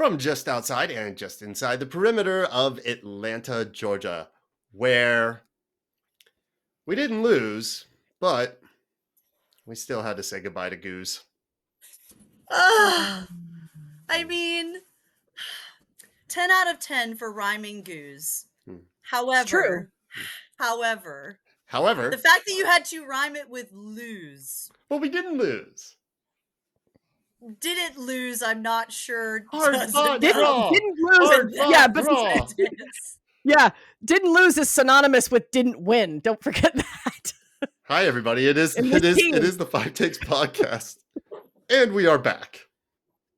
from just outside and just inside the perimeter of Atlanta, Georgia, where we didn't lose, but we still had to say goodbye to Goose. I mean, 10 out of 10 for rhyming goose. However, However, the fact that you had to rhyme it with lose. Well, we didn't lose. Did it lose? I'm not sure. Hard fought draw. Didn't lose. Hard Yeah, fought but draw. yeah, didn't lose is synonymous with didn't win. Don't forget that. Hi, everybody. It is the 5 Takes podcast, and we are back.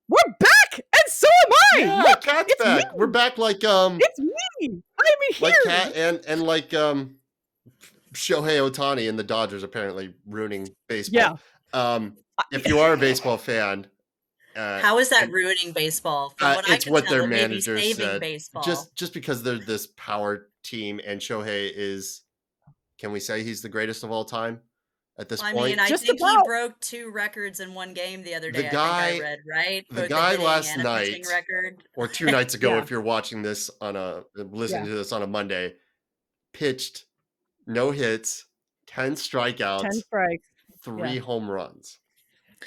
We're back, and so am I. Yeah, Look, Cat's back. Me. We're back like It's me. I'm here. Like Cat and like Shohei Ohtani and the Dodgers apparently ruining baseball. Yeah. If you are a baseball fan, how is that ruining baseball? From what it's what their manager said. Baseball. Just because they're this power team, and Shohei is, can we say he's the greatest of all time at this point? I mean, I think he broke 2 records in one game the other day. The guy, I think I read, right? The guy last night, or 2 nights ago, if you're watching this listening to this on a Monday, pitched no hits, 10 strikeouts, 10 strikes, 3 home runs,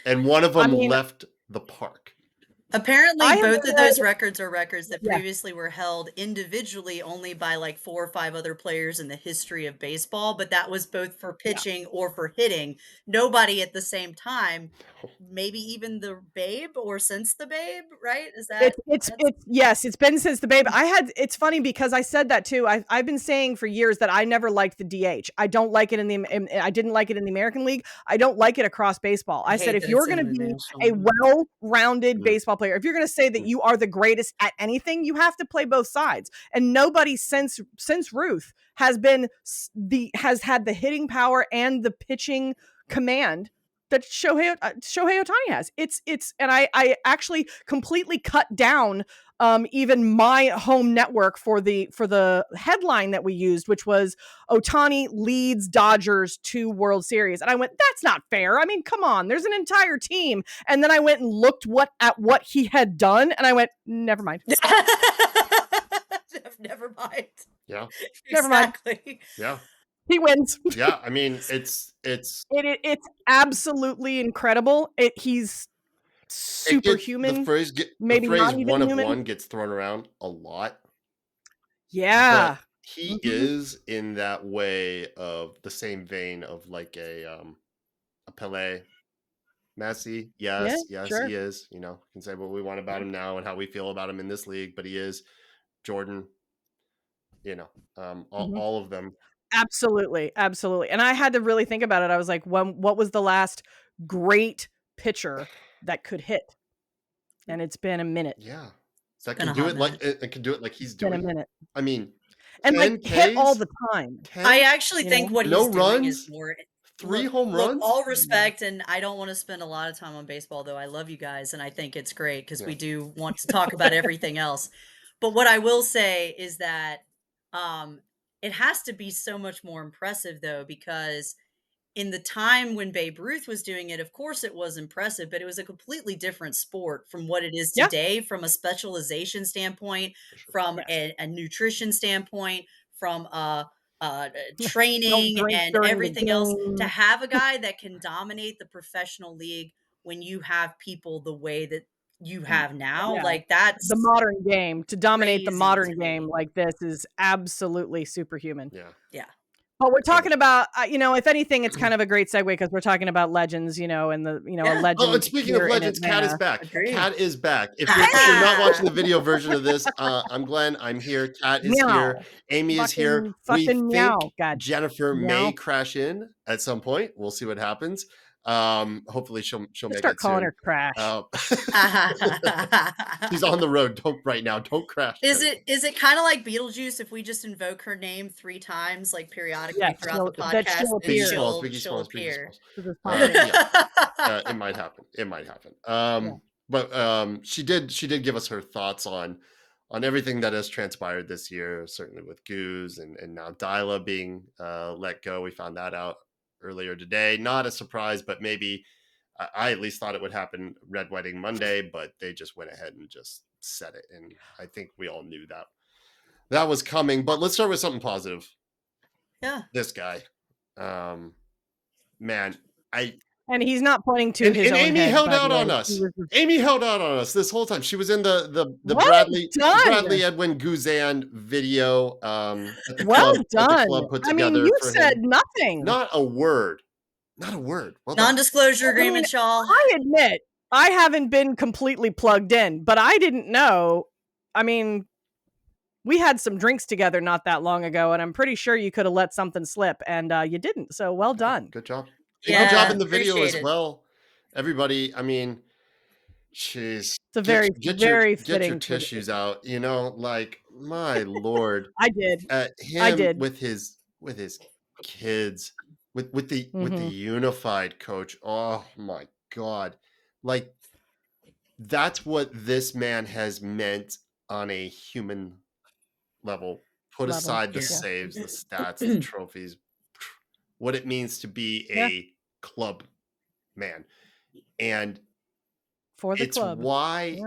and one of them left the park. Apparently, both of those records are records that previously were held individually only by like 4 or 5 other players in the history of baseball, but that was both for pitching or for hitting. Nobody at the same time, maybe even the Babe or since the Babe, right? Is that yes, it's been since the Babe. It's funny because I said that too. I've been saying for years that I never liked the DH. I don't like it I didn't like it in the American League. I don't like it across baseball. I said if you're going to be a well-rounded baseball player, if you're going to say that you are the greatest at anything, you have to play both sides. And nobody since Ruth has had the hitting power and the pitching command that Shohei Ohtani has. And I actually completely cut down even my home network for the headline that we used, which was Ohtani leads Dodgers to World Series. And I went, that's not fair. I mean, come on, there's an entire team. And then I went and looked at what he had done, and I went, never mind. Never mind. Yeah. Never mind. Yeah. He wins. Yeah, I mean, it's absolutely incredible. He's superhuman. The phrase one of one gets thrown around a lot. Yeah. But he is in that way of the same vein of like a Pelé, Messi. Yes, sure. He is. You know, can say what we want about him now and how we feel about him in this league, but he is Jordan. You know, all of them. Absolutely. And I had to really think about it. I was like, what was the last great pitcher that could hit? And it's been a minute. Yeah, that can do it like it can do it like he's doing. Been a minute. I mean, and like hit all the time. I actually think what he's doing is more 3 home runs. Look, all respect, and I don't want to spend a lot of time on baseball, though. I love you guys, and I think it's great because we do want to talk about everything else. But what I will say is that it has to be so much more impressive, though, because in the time when Babe Ruth was doing it, of course it was impressive, but it was a completely different sport from what it is today, from a specialization standpoint, from a nutrition standpoint, from training and everything else. To have a guy that can dominate the professional league when you have people the way that you have now, like that's the modern game. To dominate the modern game like this is absolutely superhuman. Yeah. But we're talking about, if anything, it's kind of a great segue because we're talking about legends, and a legend. Oh, and speaking of legends, Cat is back. Cat is back. If you're not watching the video version of this, I'm Glenn. I'm here. Cat is here. Amy is here. We think Jennifer may crash in at some point. We'll see what happens. Hopefully she'll make start it calling soon. her Crash. She's on the road. Don't crash. Is it kind of like Beetlejuice if we just invoke her name 3 times, like periodically throughout the podcast? She'll appear. It might happen. But she did give us her thoughts on everything that has transpired this year, certainly with Goose and now Deila being let go. We found that out earlier today. Not a surprise, but maybe I at least thought it would happen Red Wedding Monday, but they just went ahead and just said it, and I think we all knew that was coming. But let's start with something positive. Yeah. This guy, man, and he's not pointing to his own Amy head, held by the out way. on us. Amy held out on us this whole time. She was in the Well Bradley Edwin Guzan video at the Well club done. that the club put I mean, together you for said him. nothing. Not a word. Well done. Non-disclosure agreement, Shaw. I admit I haven't been completely plugged in, but I didn't know. I mean, we had some drinks together not that long ago, and I'm pretty sure you could have let something slip, and you didn't. So well done. Good job. Yeah, good job in the video as appreciate it. well. Everybody, I mean, jeez. It's a very, very get fitting your tissues out. You know, like my lord. I did. Him with his kids, with the unified coach. Oh my God. Like, that's what this man has meant on a human level. Put aside the saves, the stats, the trophies, what it means to be a club man. And for the it's club. why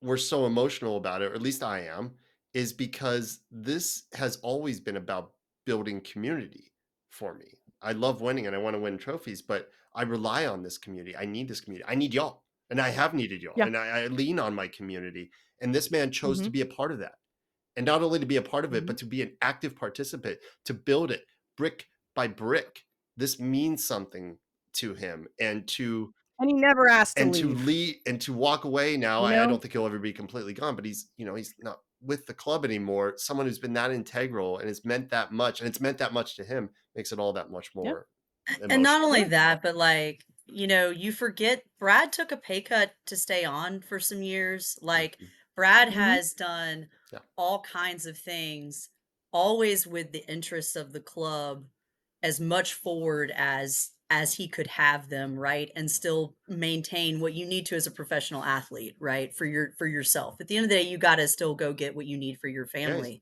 we're so emotional about it, or at least I am, is because this has always been about building community for me. I love winning and I want to win trophies, but I rely on this community. I need this community. I need y'all. And I have needed y'all. And I lean on my community. And this man chose to be a part of that. And not only to be a part of it, but to be an active participant, to build it brick by brick. This means something to him. And he never asked to leave. To lead and to walk away now. I don't think he'll ever be completely gone, but he's not with the club anymore. Someone who's been that integral and has meant that much, and it's meant that much to him, makes it all that much more emotional. And not only that, but like, you forget Brad took a pay cut to stay on for some years. Like, Brad has done all kinds of things, always with the interests of the club as much forward as he could have them, right? And still maintain what you need to as a professional athlete, right? For yourself. At the end of the day, you got to still go get what you need for your family.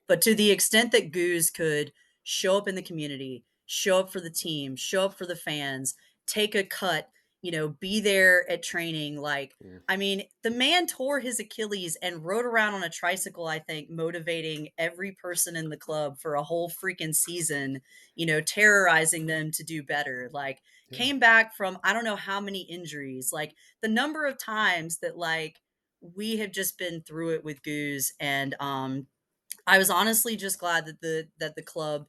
But to the extent that Goose could show up in the community, show up for the team, show up for the fans, take a cut, be there at training. Like, I mean, the man tore his Achilles and rode around on a tricycle, I think, motivating every person in the club for a whole freaking season, terrorizing them to do better. Like, came back from, I don't know how many injuries, like the number of times that like we have just been through it with Goose. And, I was honestly just glad that the club,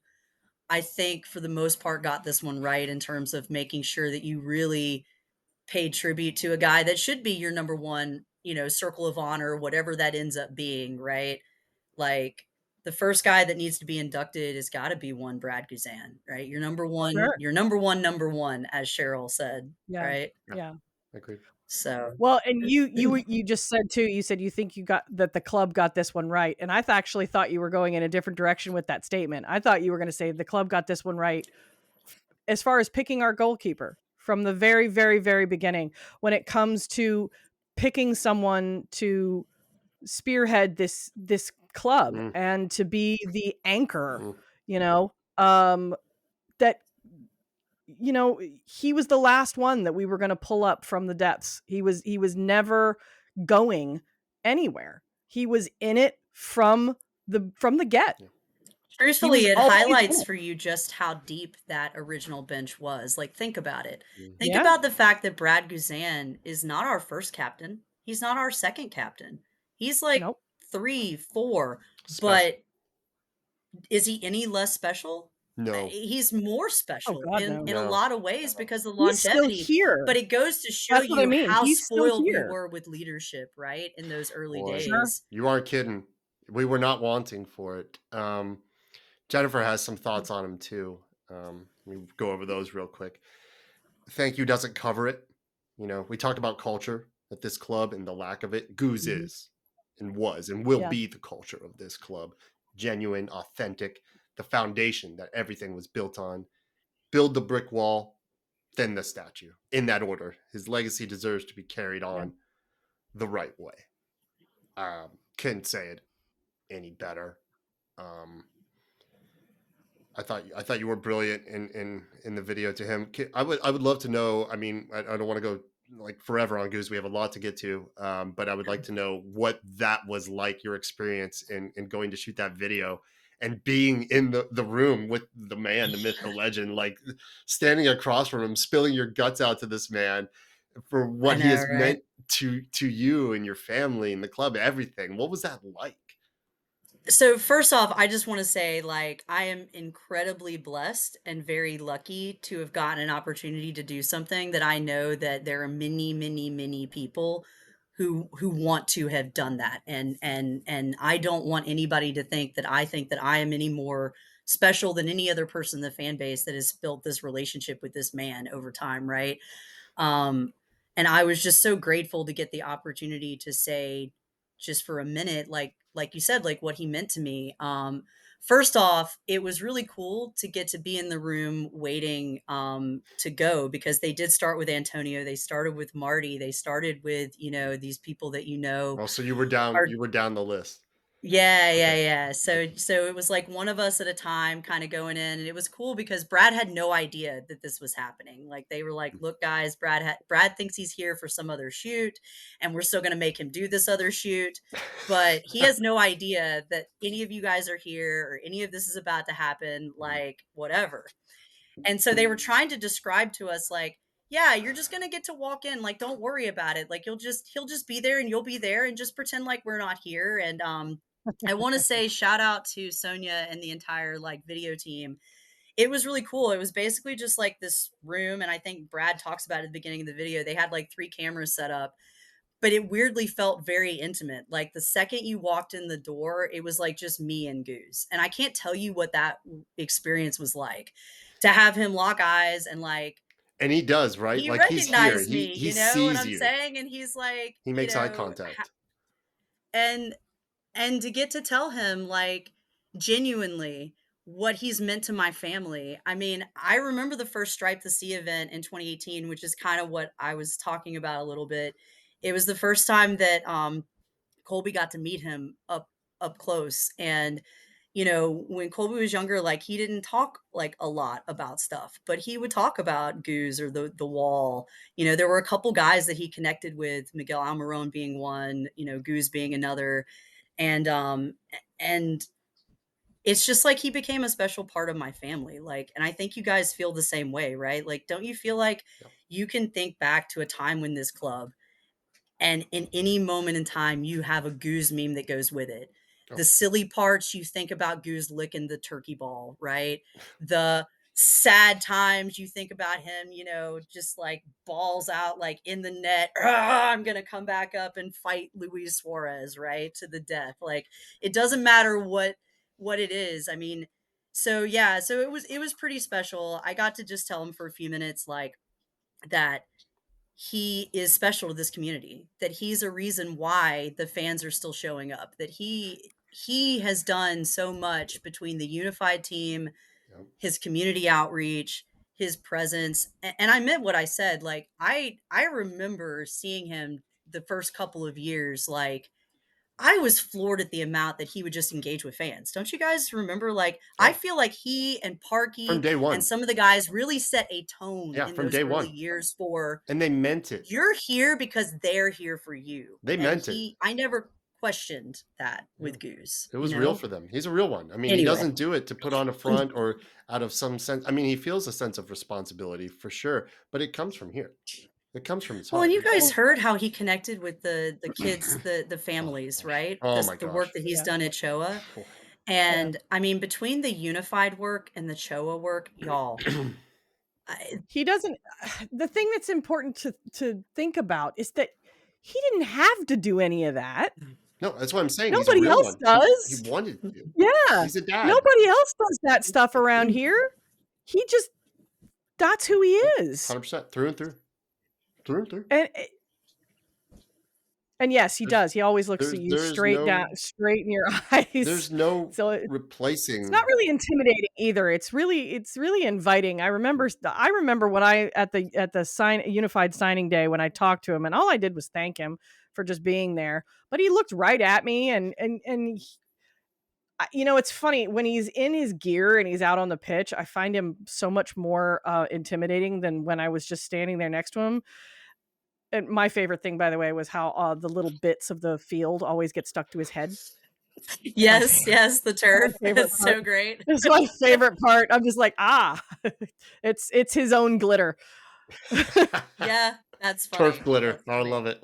I think for the most part, got this one right in terms of making sure that you really paid tribute to a guy that should be your number one, circle of honor, whatever that ends up being, right? Like, the first guy that needs to be inducted has got to be one Brad Guzan, right? Your number one, number one, as Cheryl said, right? Yeah. Agreed. So well, and you just said too, you said you think that the club got this one right. And I actually thought you were going in a different direction with that statement. I thought you were going to say the club got this one right as far as picking our goalkeeper from the very, very, very beginning, when it comes to picking someone to spearhead this club and to be the anchor, that he was the last one that we were going to pull up from the depths. He was never going anywhere. He was in it from the get. Truthfully, it highlights for you just how deep that original bench was. Like, think about it. Think about the fact that Brad Guzan is not our first captain. He's not our second captain. He's like 3, 4. Special. But is he any less special? No. He's more special in a lot of ways because of the longevity. He's still here. But it goes to show you how spoiled we were with leadership, right? In those early days. Sure. You aren't kidding. We were not wanting for it. Jennifer has some thoughts on him too. We go over those real quick. Thank you doesn't cover it. We talked about culture at this club and the lack of it. Goose is and was and will be the culture of this club. Genuine, authentic, the foundation that everything was built on. Build the brick wall, then the statue. In that order. His legacy deserves to be carried on the right way. Couldn't say it any better. I thought you were brilliant in the video to him. I would love to know. I mean, I don't want to go like forever on Goose. We have a lot to get to, but I would like to know what that was like, your experience in going to shoot that video and being in the room with the man, the myth, the legend, like standing across from him, spilling your guts out to this man for what he has meant to you and your family and the club, everything. What was that like? So first off, I just want to say, like, I am incredibly blessed and very lucky to have gotten an opportunity to do something that I know that there are many, many, many people who want to have done that. And I don't want anybody to think that I am any more special than any other person in the fan base that has built this relationship with this man over time, right? Um, and I was just so grateful to get the opportunity to say, just for a minute, like you said, like what he meant to me. First off, it was really cool to get to be in the room waiting to go, because they did start with Antonio, they started with Marty, they started with, you know, these people that, you know, Oh, so you were down the list. yeah, yeah, Okay. yeah. So it was like one of us at a time kind of going in, and it was cool because Brad had no idea that this was happening. Like they were like, "Look guys, Brad thinks he's here for some other shoot, and we're still going to make him do this other shoot, but he has no idea that any of you guys are here or any of this is about to happen, like whatever." And so they were trying to describe to us like, yeah, you're just going to get to walk in, like don't worry about it. Like he'll just be there and you'll be there and just pretend like we're not here. And I want to say shout out to Sonia and the entire like video team. It was really cool. It was basically just like this room, and I think Brad talks about it at the beginning of the video. They had like 3 cameras set up, but it weirdly felt very intimate. Like the second you walked in the door, it was like just me and Goose. And I can't tell you what that experience was like to have him lock eyes and like, and he does, right? he Like he's here. recognized He me, he you know what sees I'm you. saying? And he's like, He you makes eye know, contact. and to get to tell him like genuinely what he's meant to my family. I mean, I remember the first Stripe the Sea event in 2018, which is kind of what I was talking about a little bit. It was the first time that Colby got to meet him up close. And you know, when Colby was younger, like he didn't talk like a lot about stuff, but he would talk about Goose or the wall. You know, there were a couple guys that he connected with, Miguel Almiron being one, you know, Goose being another. And it's just like he became a special part of my family. Like, and I think you guys feel the same way, right? Like, don't you feel like Yep. you can think back to a time when this club, and in any moment in time, you have a Goose meme that goes with it. Oh. The silly parts, you think about Goose licking the turkey ball, right? The sad times, you think about him, you know, just like balls out, like in the net. I'm going to come back up and fight Luis Suarez, right? To the death. Like, it doesn't matter what it is. I mean, so yeah, so it was pretty special. I got to just tell him for a few minutes, like, that he is special to this community, that he's a reason why the fans are still showing up, that he has done so much between the unified team, Yep. his community outreach, his presence. And I meant what I said. Like I remember seeing him the first couple of years, like I was floored at the amount that he would just engage with fans. Don't you guys remember? Like, Oh. I feel like he and From Parky day one. and some of the guys really set a tone Yeah, in from those day early one. years for, And they meant it. you're here because they're here for you. They And meant it. I never questioned that Yeah. with Goose. It was you real know? for them. He's a real one. I mean, he Anyway. doesn't do it to put on a front or out of some sense. I mean, he feels a sense of responsibility for sure, but it comes from here. It comes from his Well, heart. and you guys heard how he connected with the kids, the families, right? Oh my The work gosh. that he's done at Showa. Boy. And I mean, between the unified work and the Showa work, y'all, he doesn't. The thing that's important to think about is that he didn't have to do any of that. No, that's what I'm saying. Nobody He's a real else one. does. He wanted to. Yeah. He's a dad. Nobody else does that stuff around here. He just, that's who he is. 100%. Through and through. Through and through. And yes, he does. He always looks at you straight in your eyes. There's no so replacing. It's not really intimidating either. It's really inviting. I remember when I at the unified signing day when I talked to him, and all I did was thank him for just being there. But he looked right at me, and you know, it's funny when he's in his gear and he's out on the pitch. I find him so much more intimidating than when I was just standing there next to him. And my favorite thing, by the way, was how the little bits of the field always get stuck to his head. Yes, the turf. It's part. so great. It's my favorite part. I'm just like, it's his own glitter. Yeah, that's funny. Turf glitter. I love it.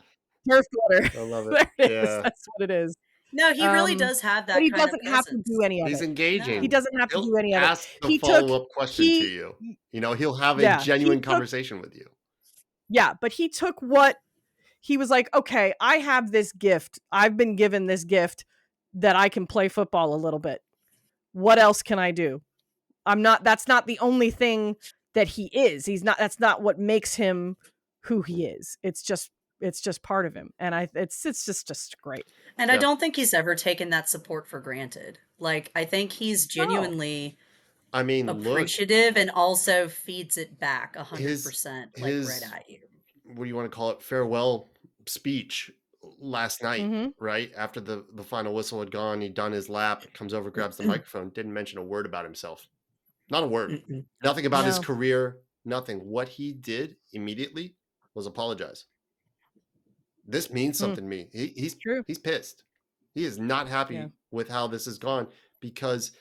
Turf glitter. I love it. There it is. That's what it is. No, he really does have that. But he kind doesn't of have to do any of it. He's engaging. He doesn't have to do any of it. Ask the follow-up question to you. You know, he'll have a genuine conversation with you. Yeah, but he took what he was like, okay, I have this gift. I've been given this gift that I can play football a little bit. What else can I do? That's not the only thing that he is. That's not what makes him who he is. It's just part of him. And it's just great. And I don't think he's ever taken that support for granted. Like, I think he's genuinely appreciative and also feeds it back 100%, right at you. What do you want to call it? Farewell speech last night, right? After the final whistle had gone, he'd done his lap, comes over, grabs the microphone, didn't mention a word about himself. Not a word. Nothing about his career, nothing. What he did immediately was apologize. This means something to me. He's pissed. He is not happy with how this has gone because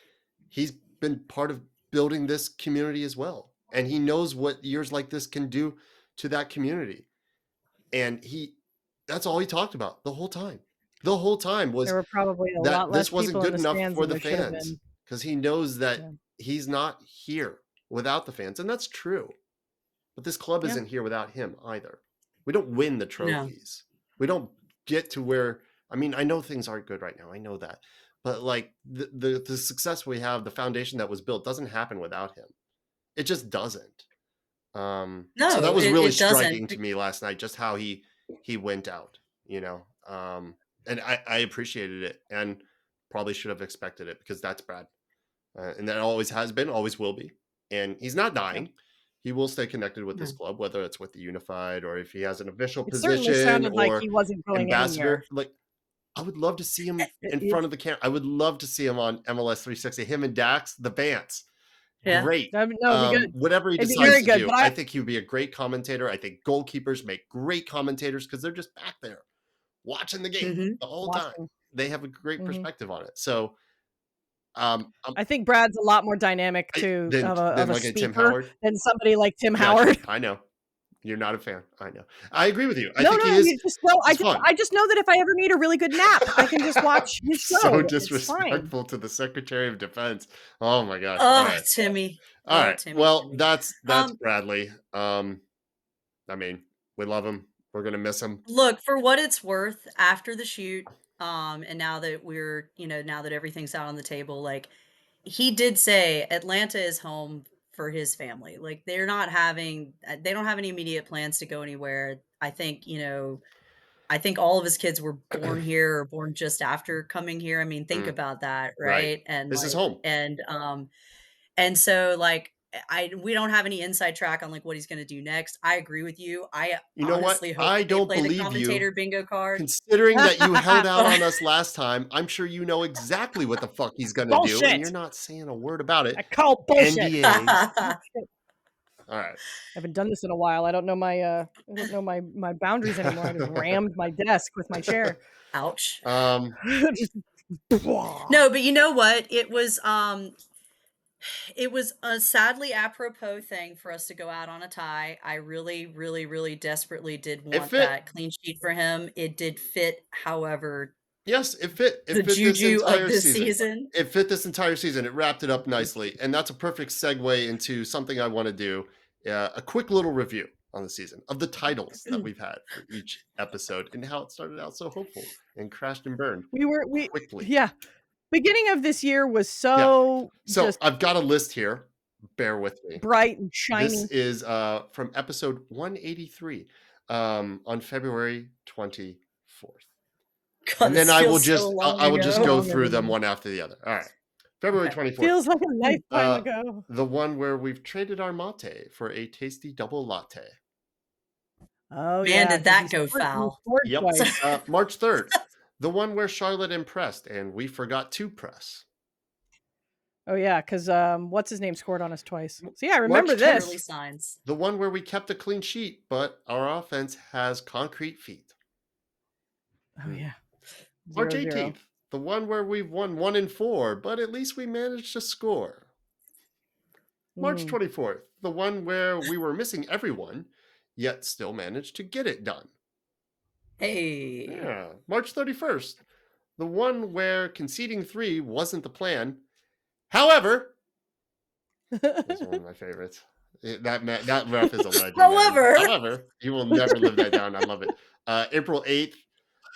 he's been part of building this community as well. And he knows what years like this can do to that community. And that's all he talked about the whole time. The whole time was there were probably a that lot less this wasn't good enough for the fans fans because he knows that he's not here without the fans. And that's true. But this club isn't here without him either. We don't win the trophies. We don't get to where, I mean, I know things aren't good right now. I know that. But like the success we have, the foundation that was built doesn't happen without him. It just doesn't. So that was really striking to me last night, just how he went out, you know. And I appreciated it and probably should have expected it because that's Brad. And that always has been, always will be. And he's not dying. He will stay connected with this club, whether it's with the Unified or if he has an official position or like he wasn't going ambassador. Anywhere. Like, I would love to see him in front of the camera. I would love to see him on MLS 360. Him and Dax, the Bants. Yeah. Great. Good. Whatever he decides to do, I think he would be a great commentator. I think goalkeepers make great commentators because they're just back there watching the game the whole time. They have a great perspective on it. So I think Brad's a lot more dynamic too of a like speaker Tim Howard than somebody like Tim Howard. I know. You're not a fan. I know. I agree with you. I just know that if I ever need a really good nap, I can just watch his show. So disrespectful to the Secretary of Defense. Oh my gosh. Oh, Timmy. All right. Well, that's Bradley. I mean, we love him. We're gonna miss him. Look, for what it's worth, after the shoot, and now that everything's out on the table, like, he did say Atlanta is home for his family. Like, they don't have any immediate plans to go anywhere. I think all of his kids were born here or born just after coming here. I mean, think about that, right? And this is home. And so, like, we don't have any inside track on like what he's going to do next. I agree with you. Honestly hope I don't play believe the commentator you. bingo card. Considering that you held out on us last time, I'm sure you know exactly what the fuck he's going to do, and you're not saying a word about it. I call bullshit. NDAs. All right. I haven't done this in a while. I don't know my boundaries anymore. I just rammed my desk with my chair. Ouch. No, but you know what? It was a sadly apropos thing for us to go out on a tie. I really, really, really desperately did want that clean sheet for him. It did fit, however. Yes, it fit. It the fit juju of this season. It fit this entire season. It wrapped it up nicely. And that's a perfect segue into something I want to do. A quick little review on the season of the titles that we've had for each episode and how it started out so hopeful and crashed and burned quickly. Yeah. Beginning of this year was so I've got a list here. Bear with me. Bright and shiny. This is from episode 183 on February 24th. And then I will just go through them one after the other. All right. February 24th. Feels like a lifetime ago. The one where we've traded our mate for a tasty double latte. Oh, man, did that go foul? Yep. March 3rd. The one where Charlotte impressed and we forgot to press. Oh yeah, because what's his name scored on us twice. So yeah, I remember this. Early signs. The one where we kept a clean sheet, but our offense has concrete feet. Oh yeah. March 0-0. 18th. The one where we've won 1-4, but at least we managed to score. March 24th. The one where we were missing everyone, yet still managed to get it done. Hey. Yeah. March 31st. The one where conceding 3 wasn't the plan. However, that's one of my favorites. That ref is a legend. However, you will never live that down. I love it. April 8th,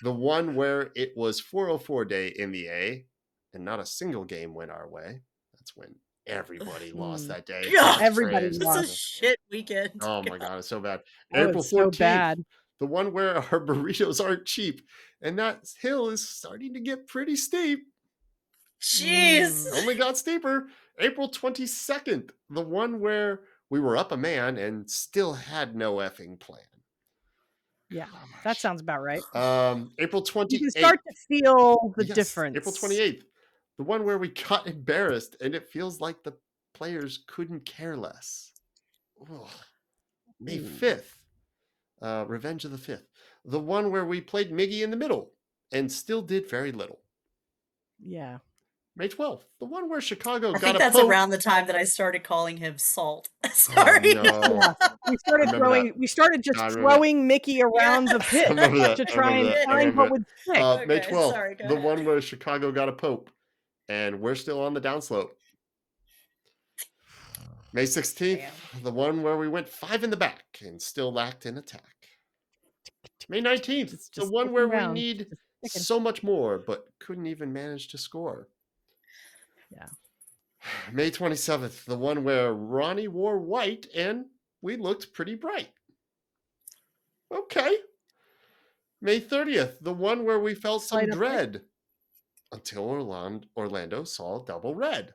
the one where it was 404 day in the A, and not a single game went our way. That's when everybody lost that day. God, everybody It's lost. a shit weekend. Oh my God, it's so bad. Oh, April it's so 14th, bad. the one where our burritos aren't cheap, and that hill is starting to get pretty steep. Jeez. Only got steeper. April 22nd, the one where we were up a man and still had no effing plan. Yeah, that sounds about right. April 28th. You can start to feel the difference. April 28th, the one where we got embarrassed and it feels like the players couldn't care less. Ugh. May 5th, Revenge of the 5th, the one where we played Miggy in the middle and still did very little. Yeah. May 12th, the one where Chicago I got think a that's poke. around the time that I started calling him Salt. Sorry. Oh, no. Yeah. We started just throwing Mickey around the pit to try and find what would stick. May 12th, the one where Chicago got a pope, and we're still on the downslope. May 16th, the one where we went 5 in the back and still lacked in attack. May 19th, the one where we need so much more, but couldn't even manage to score. Yeah. May 27th, the one where Ronnie wore white and we looked pretty bright. Okay. May 30th, the one where we felt some dread until Orlando saw double red.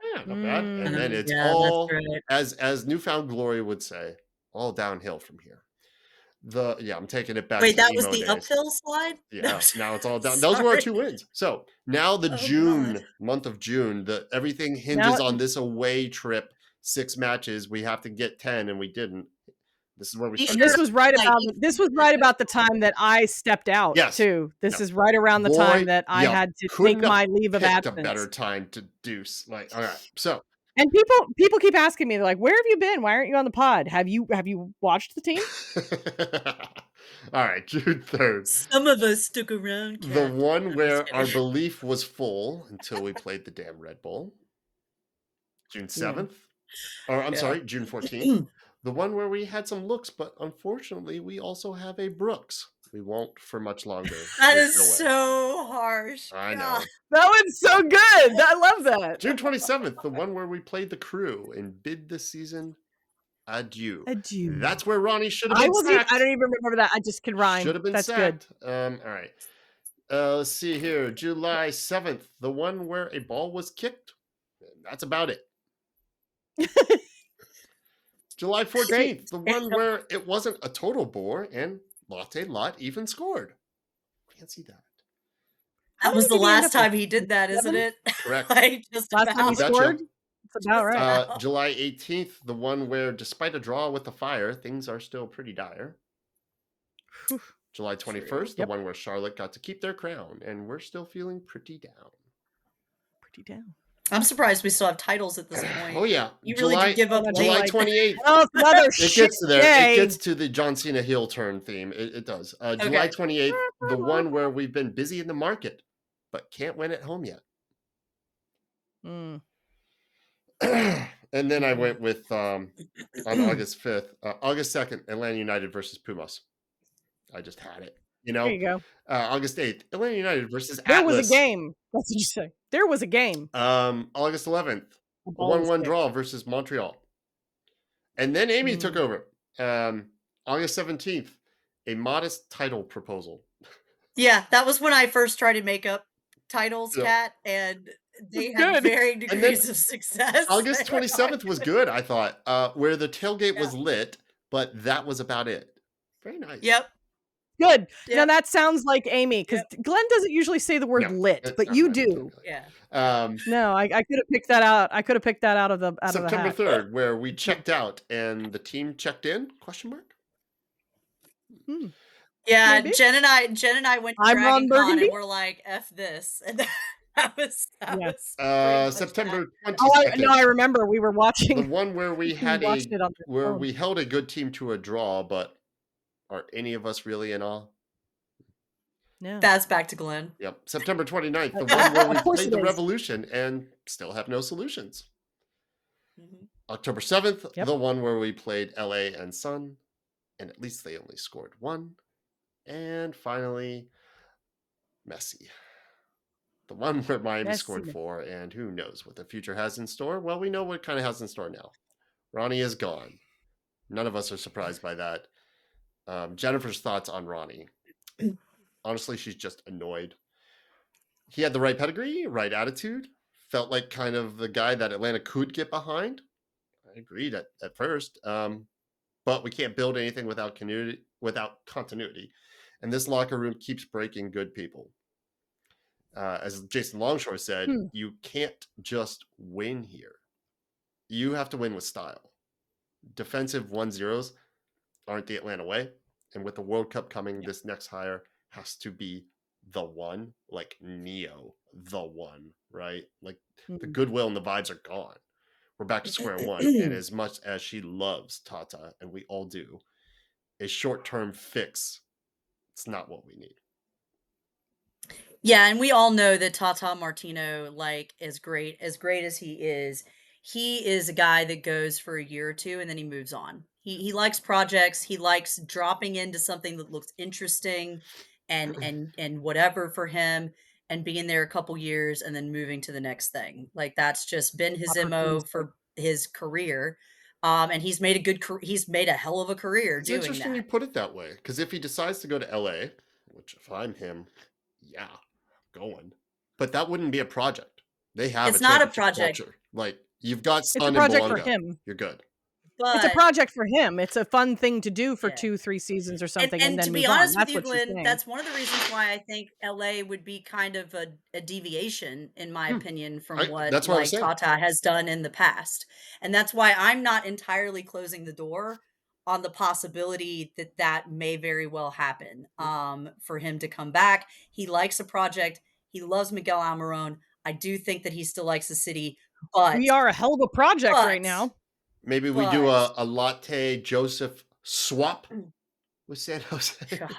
Yeah, not bad. And then it's all, as Newfound Glory would say, all downhill from here. I'm taking it back. Wait, to that was emo the days. uphill slide? Yeah, now it's all down. Those were our 2 wins. So now the month of June, everything hinges on this away trip, 6 matches. We have to get 10, and we didn't. This is where we started. This was right about the time that I stepped out too. This is right around the time that I had to take my leave of absence. A better time to deuce. All right. So. And people keep asking me, they're like, "Where have you been? Why aren't you on the pod? Have you watched the team?" All right, June 3rd. Some of us stuck around. The one where our belief was full until we played the damn Red Bull. June 7th. Or I'm sorry, June 14th. The one where we had some looks, but unfortunately we also have a Brooks. We won't for much longer. That is so harsh. I know. That one's so good. I love that. June 27th, the one where we played the Crew and bid the season adieu. That's where Ronnie should have been sacked. I don't even remember that. I just can rhyme. Should have been sacked. Good. All right. Let's see here. July 7th, the one where a ball was kicked. That's about it. July 14th, the one where it wasn't a total bore and Latte Lot even scored. Can't see that. That was the last time he did that, isn't it? Correct. Last time he scored? That's about right. July 18th, the one where despite a draw with the Fire, things are still pretty dire. July 21st, the one where Charlotte got to keep their crown, and we're still feeling pretty down. I'm surprised we still have titles at this point. Oh yeah, you really did give up. July 28th. Oh, another it gets to there. It gets to the John Cena heel turn theme. It does. July 28th, the one where we've been busy in the market, but can't win at home yet. And then I went with on August 5th, August 2nd, Atlanta United versus Pumas. I just had it. There you go. August 8th, Atlanta United versus There Atlas. was a game. That's what you say. There was a game. August 11th, a 1-1 draw versus Montreal. And then Amy took over. August 17th, a modest title proposal. Yeah, that was when I first tried to make up titles, Kat, and they had varying degrees of success. August 27th was good, I thought, where the tailgate was lit, but that was about it. Very nice. Yep. good. Yeah. Now that sounds like Amy, because Glenn doesn't usually say the word lit, but you do. Yeah. No, I could have picked that out. I could have picked that out of the September hat. 3rd, where we checked out and the team checked in? Question mark. Yeah, Maybe. Jen and I went to I'm Ron Dragon Con Burgundy. and we're like, F this. And that was September that. 22nd. I remember we were watching the one where we had we held a good team to a draw, but are any of us really in awe? No. That's back to Glenn. Yep. September 29th, the one where we played the is. Revolution and still have no solutions. Mhm. October 7th, the one where we played LA and Sun, and at least they only scored one. And finally, Messi. The one where Miami scored 4, and who knows what the future has in store? Well, we know what kind of has in store now. Ronnie is gone. None of us are surprised by that. Jennifer's thoughts on Ronnie. Honestly, she's just annoyed. He had the right pedigree, right attitude. Felt like kind of the guy that Atlanta could get behind. I agreed at first. But we can't build anything without continuity. And this locker room keeps breaking good people. As Jason Longshore said, you can't just win here. You have to win with style. Defensive 1-0s aren't the Atlanta way. And with the World Cup coming, this next hire has to be the one, like Neo, the one, right? Like the goodwill and the vibes are gone. We're back to square one. And as much as she loves Tata, and we all do, a short-term fix, it's not what we need. Yeah, and we all know that Tata Martino, like as great as he is a guy that goes for a year or two and then he moves on. He likes projects. He likes dropping into something that looks interesting and whatever for him, and being there a couple years and then moving to the next thing. Like that's just been his MO for his career. And he's made a hell of a career It's doing interesting that. you put it that way, because if he decides to go to LA, which if I'm him, yeah, going. But that wouldn't be a project. They have It's not a project. Culture. Like you've got Sun it's a and project Belonga. for him. You're good. But it's a project for him. It's a fun thing to do for 2-3 seasons or something, and then to move be honest on. with you, Glenn, that's one of the reasons why I think LA would be kind of a deviation, in my opinion, from what Tata has done in the past. And that's why I'm not entirely closing the door on the possibility that may very well happen for him to come back. He likes a project. He loves Miguel Almiron. I do think that he still likes the city, but we are a hell of a project right now. Maybe we do a latte Joseph swap with San Jose. God.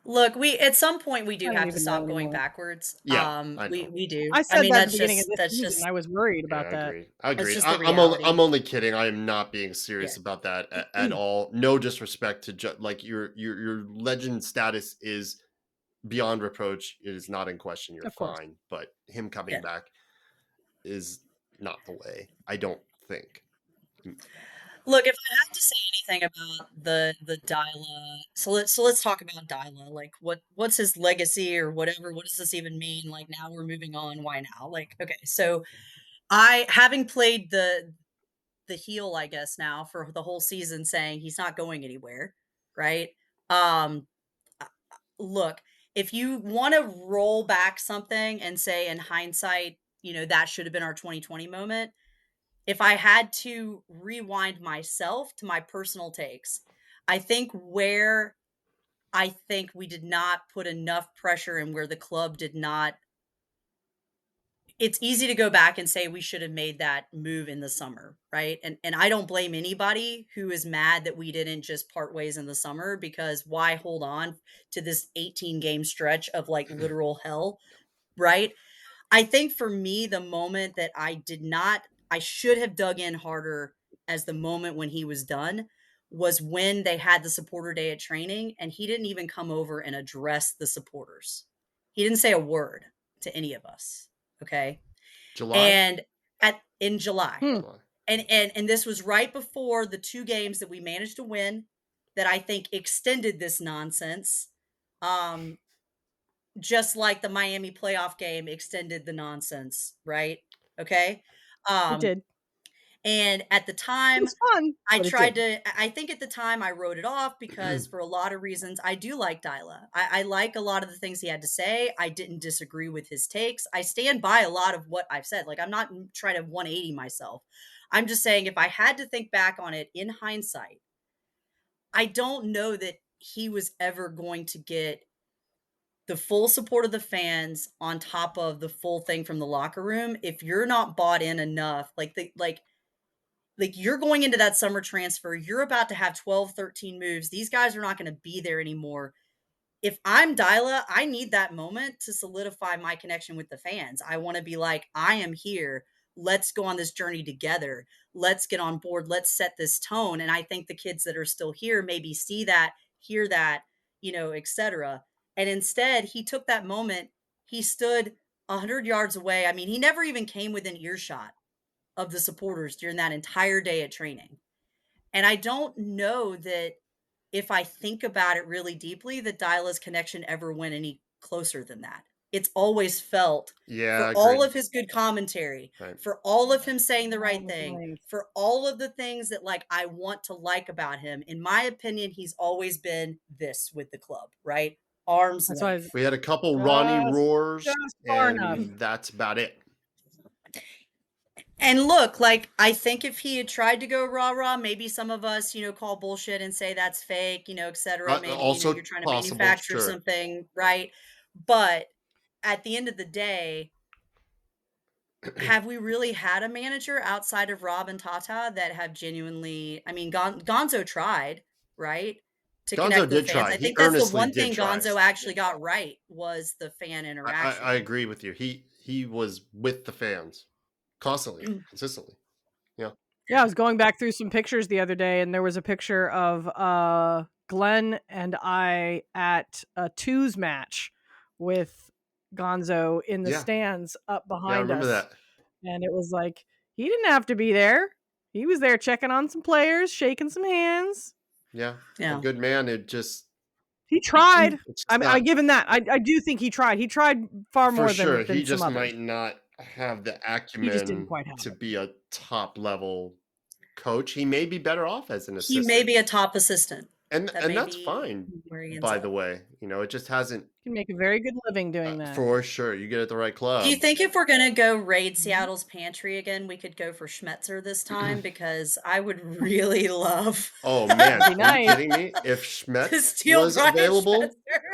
Look, at some point we do have to stop going backwards. Yeah, I know. We do. I said that at the that's beginning of just this season. I was worried about that. I agree. That's just the reality. I'm only kidding. I am not being serious about that at all. No disrespect to like your legend status is beyond reproach. It is not in question. You're fine, but him coming back is not the way. I don't think. Look, if I had to say anything about the Deila, so let's talk about Deila. Like what's his legacy or whatever? What does this even mean? Like now we're moving on. Why now? Like okay, so having played the heel, I guess now for the whole season, saying he's not going anywhere, right? Look, if you want to roll back something and say in hindsight, that should have been our 2020 moment. If I had to rewind myself to my personal takes, I think we did not put enough pressure and where the club did not. It's easy to go back and say we should have made that move in the summer, right? And I don't blame anybody who is mad that we didn't just part ways in the summer, because why hold on to this 18 game stretch of like literal hell, right? I think for me, the moment that I should have dug in harder as the moment when he was done was when they had the supporter day at training, and he didn't even come over and address the supporters. He didn't say a word to any of us. Okay. July? And in July. And this was right before the 2 games that we managed to win that I think extended this nonsense. Just like the Miami playoff game extended the nonsense, right? Okay. It did. And at the time, It's fun. I think at the time I wrote it off because for a lot of reasons, I do like Deila. I like a lot of the things he had to say. I didn't disagree with his takes. I stand by a lot of what I've said. Like, I'm not trying to 180 myself. I'm just saying, if I had to think back on it in hindsight, I don't know that he was ever going to get the full support of the fans on top of the full thing from the locker room if you're not bought in enough. Like you're going into that summer transfer, you're about to have 12, 13 moves. These guys are not going to be there anymore. If I'm Deila, I need that moment to solidify my connection with the fans. I want to be like, I am here. Let's go on this journey together. Let's get on board. Let's set this tone. And I think the kids that are still here maybe see that, hear that, etc. And instead, he took that moment. He stood 100 yards away. I mean, he never even came within earshot of the supporters during that entire day at training. And I don't know that if I think about it really deeply, that Deila's connection ever went any closer than that. It's always felt for all of his good commentary, for all of him saying the right thing, for all of the things that like I want to like about him. In my opinion, he's always been this with the club, right? Arms length. We had a couple Ronnie roars, far enough. and that's about it. And look, like, I think if he had tried to go rah-rah, maybe some of us, call bullshit and say that's fake, et cetera. Maybe, also you're trying to possible, manufacture sure. something, right? But at the end of the day, have we really had a manager outside of Rob and Tata that have genuinely, I mean, Gonzo tried, right? To Gonzo connect with did fans. try. I He think that's the earnestly one did thing try. Gonzo actually got right was the fan interaction. I agree with you. He was with the fans constantly, consistently. Yeah. Yeah, I was going back through some pictures the other day, and there was a picture of Glenn and I at a twos match with Gonzo in the stands up behind us. Yeah, I remember that. And it was like, he didn't have to be there. He was there checking on some players, shaking some hands. Yeah. A good man. He tried. I give him that. I do think he tried. He tried far more sure. than He just some others. might not have the acumen He just didn't quite have to be a top level coach. He may be better off as an assistant. He may be a top assistant. And that's fine, by the way. It just hasn't. You can make a very good living doing that. For sure. You get at the right club. Do you think if we're going to go raid Seattle's pantry again, we could go for Schmetzer this time? Because I would really love... Oh, man. Are you kidding me? If Schmetzer was available,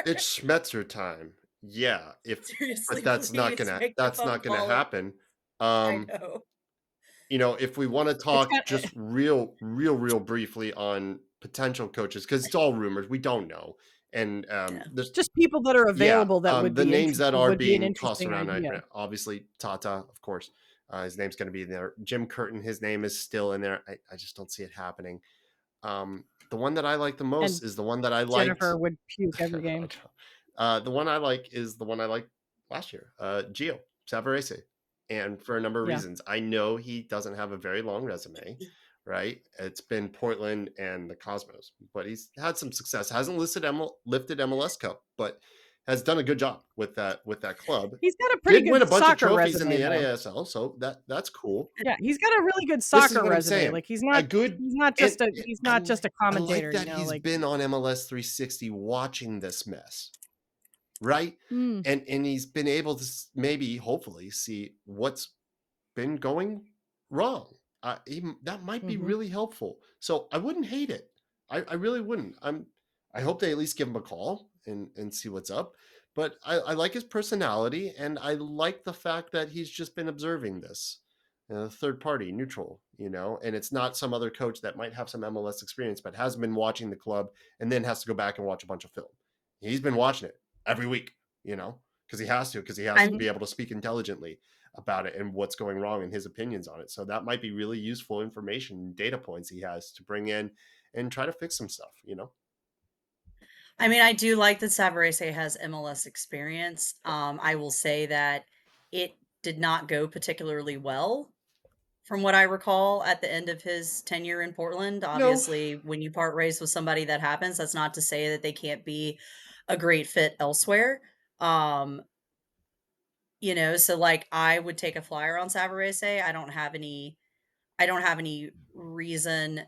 it's Schmetzer time. Yeah. Seriously, but that's not gonna happen. I know. If we want to talk just real briefly on potential coaches, because it's all rumors, we don't know. And there's just people that are available that would the be names that are being tossed around right now. Obviously, Tata, of course, his name's going to be there. Jim Curtin, his name is still in there. I just don't see it happening. The one that I like the most is the one that I liked. Jennifer would puke every game. The one I like is the one I liked last year, Gio Savarese. And for a number of reasons. I know he doesn't have a very long resume, right? It's been Portland and the Cosmos, but he's had some success. Hasn't lifted MLS Cup, but has done a good job with that club. He's got a pretty good win a bunch soccer of trophies resume, in the NASL, so that's cool. Yeah, he's got a really good soccer resume. Like he's not just a commentator. I like that he's been on MLS 360 watching this mess. Right. And he's been able to maybe hopefully see what's been going wrong. That might be really helpful. So I wouldn't hate it. I really wouldn't. I hope they at least give him a call and see what's up. But I like his personality, and I like the fact that he's just been observing this. Third party, neutral, and it's not some other coach that might have some MLS experience, but has been watching the club and then has to go back and watch a bunch of film. He's been watching it every week, because he has to be able to speak intelligently about it and what's going wrong and his opinions on it. So that might be really useful information, data points he has to bring in and try to fix some stuff, I mean, I do like that Savarese has MLS experience. I will say that it did not go particularly well from what I recall at the end of his tenure in Portland. Obviously, when you part ways with somebody, that happens. That's not to say that they can't be a great fit elsewhere. So like I would take a flyer on Savarese. I don't have any I don't have any reason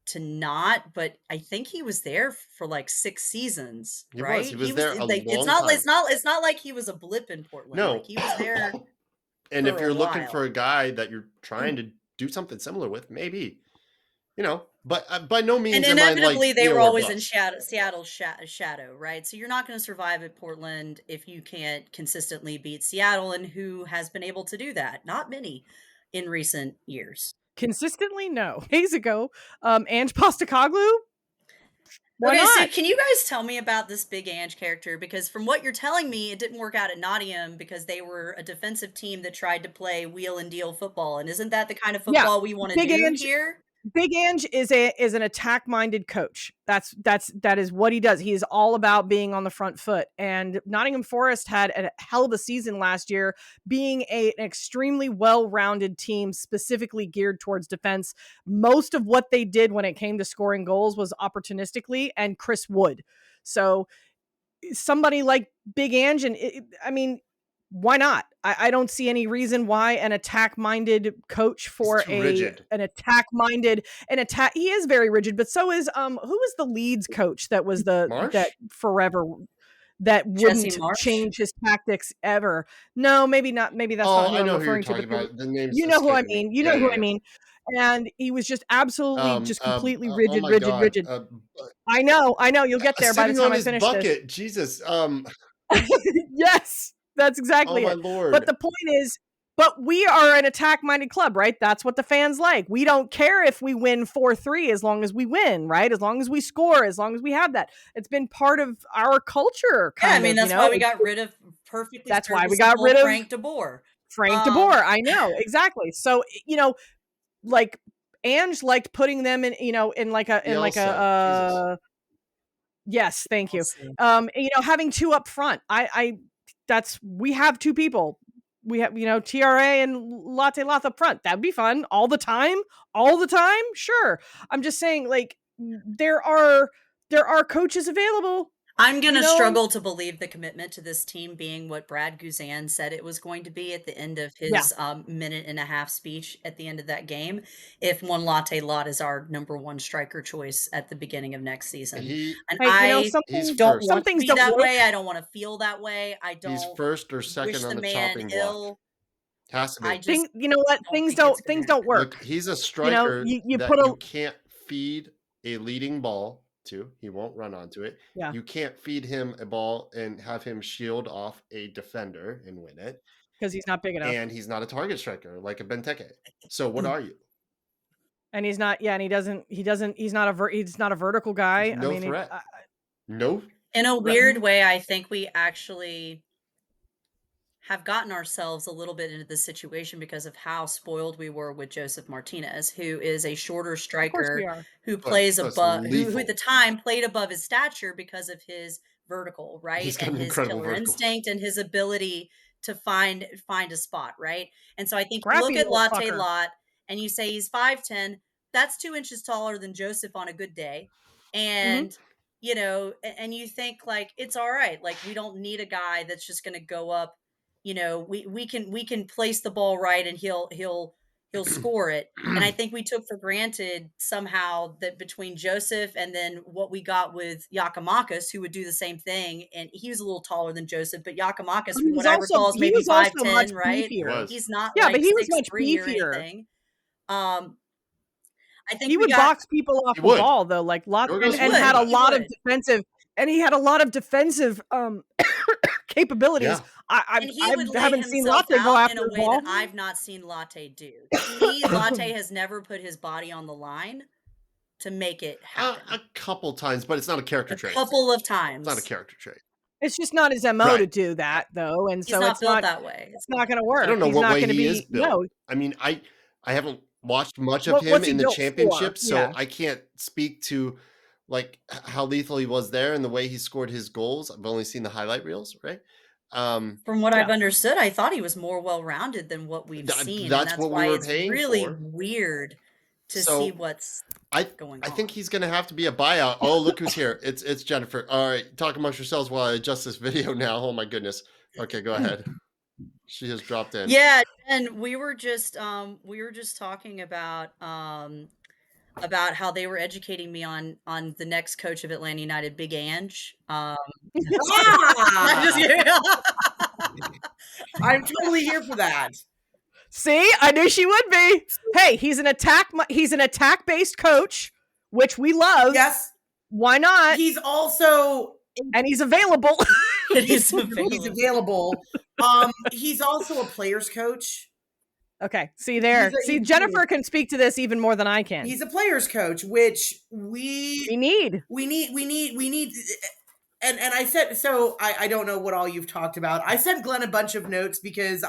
to not, but I think he was there for like 6 seasons, He was. right? He He was was there a like long time. it's not like he was a blip in Portland. Like No. he was there And for if a you're looking for while. a guy that you're trying to do something similar with, maybe, but by no means And am I inevitably like, they were or always in bust. Seattle's shadow, right? So you're not going to survive at Portland if you can't consistently beat Seattle, and who has been able to do that? Not many in recent years. Consistently, no. Days ago, Ange Postecoglou. Why Okay, so not? can you guys tell me about this Big Ange character? Because from what you're telling me, it didn't work out at Nottingham because they were a defensive team that tried to play wheel and deal football. And isn't that the kind of Yeah, football we want to Big do Ange. here? Big Ange is an attack-minded coach. That is what he does. He is all about being on the front foot. And Nottingham Forest had a hell of a season last year, being an extremely well-rounded team, specifically geared towards defense. Most of what they did when it came to scoring goals was opportunistically, and Chris Wood. So somebody like Big Ange, and I mean, why not? I don't see any reason why an attack-minded coach for an attack-minded he is very rigid, but so is who was the Leeds coach that was that forever that wouldn't change his tactics ever. No, maybe not. Maybe that's not who I'm referring to. But the name's you know who I mean. You know who I mean. And he was just absolutely just completely rigid. I know. You'll get there by the time I finish bucket. This. Jesus. Yes, that's exactly it. My Lord. But the point is, we are an attack-minded club, right? That's what the fans like. We don't care if we win 4-3 as long as we win, right? As long as we score, as long as we have that. It's been part of our culture. That's why we got rid of That's why we got rid of Frank DeBoer. Frank DeBoer. I know, exactly. So, like Ange liked putting them in, in like a yes, thank you. Having two up front. We have two people. We have, TRA and Latte Loth up front. That'd be fun all the time. Sure. I'm just saying, like, there are coaches available. I'm going to struggle to believe the commitment to this team being what Brad Guzan said it was going to be at the end of his minute and a half speech at the end of that game. If one Latte Lot is our number one striker choice at the beginning of next season. Some things don't want to be that way. I don't want to feel that way. I don't. He's first or second on the chopping block. Has to be. Things don't work. Look, he's a striker you can't feed a leading ball to. He won't run onto it. Yeah. You can't feed him a ball and have him shield off a defender and win it. Because he's not big enough. And he's not a target striker like a Benteke. So what are you? And he's not, he's not a vertical guy. No threat. No. In a weird way, I think we actually have gotten ourselves a little bit into this situation because of how spoiled we were with Joseph Martinez, who is a shorter striker who plays above, who at the time played above his stature because of his vertical, right? And his killer instinct and his ability to find a spot, right? And so I think you look at Latte Lot and you say he's 5'10", that's 2 inches taller than Joseph on a good day. And and you think like, it's all right. Like, we don't need a guy that's just going to go up. We can place the ball right and he'll score it. And I think we took for granted somehow that between Joseph and then what we got with Giakoumakis, who would do the same thing. And he was a little taller than Joseph, but Giakoumakis, from what I recall, is maybe 5'10", right? He's not but he was much beefier. I think he would box people off the ball though, like lots, and had a lot of defensive. And he had a lot capabilities. Yeah. I haven't seen Latte go after the ball. That I've not seen Latte do. Latte has never put his body on the line to make it happen. A couple times, but it's not a character trait. A couple of times. It's not a character trait. It's just not his MO to do that, though, and so it's not that way. It's not going to work. I don't know what way he is built. No. I mean, I haven't watched much of him in the championship, so I can't speak to like how lethal he was there and the way he scored his goals. I've only seen the highlight reels, right? From what I've understood, I thought he was more well-rounded than what we've seen. That's what why we were it's paying really for. weird to see what's going on. I think he's going to have to be a buyout. Oh, look who's here. It's Jennifer. All right, talk amongst yourselves while I adjust this video now. Oh my goodness. Okay, go ahead. She has dropped in. Yeah, and we were just talking about how they were educating me on the next coach of Atlanta United, Big Ange. I'm just kidding. I'm totally here for that. See, I knew she would be. Hey, he's an attack-based coach, which we love. Yes. Why not? He's also and he's available. He's available. He's also a player's coach. Okay, see there. See, Jennifer can speak to this even more than I can. He's a player's coach, which we need. And I said, so I don't know what all you've talked about. I sent Glenn a bunch of notes because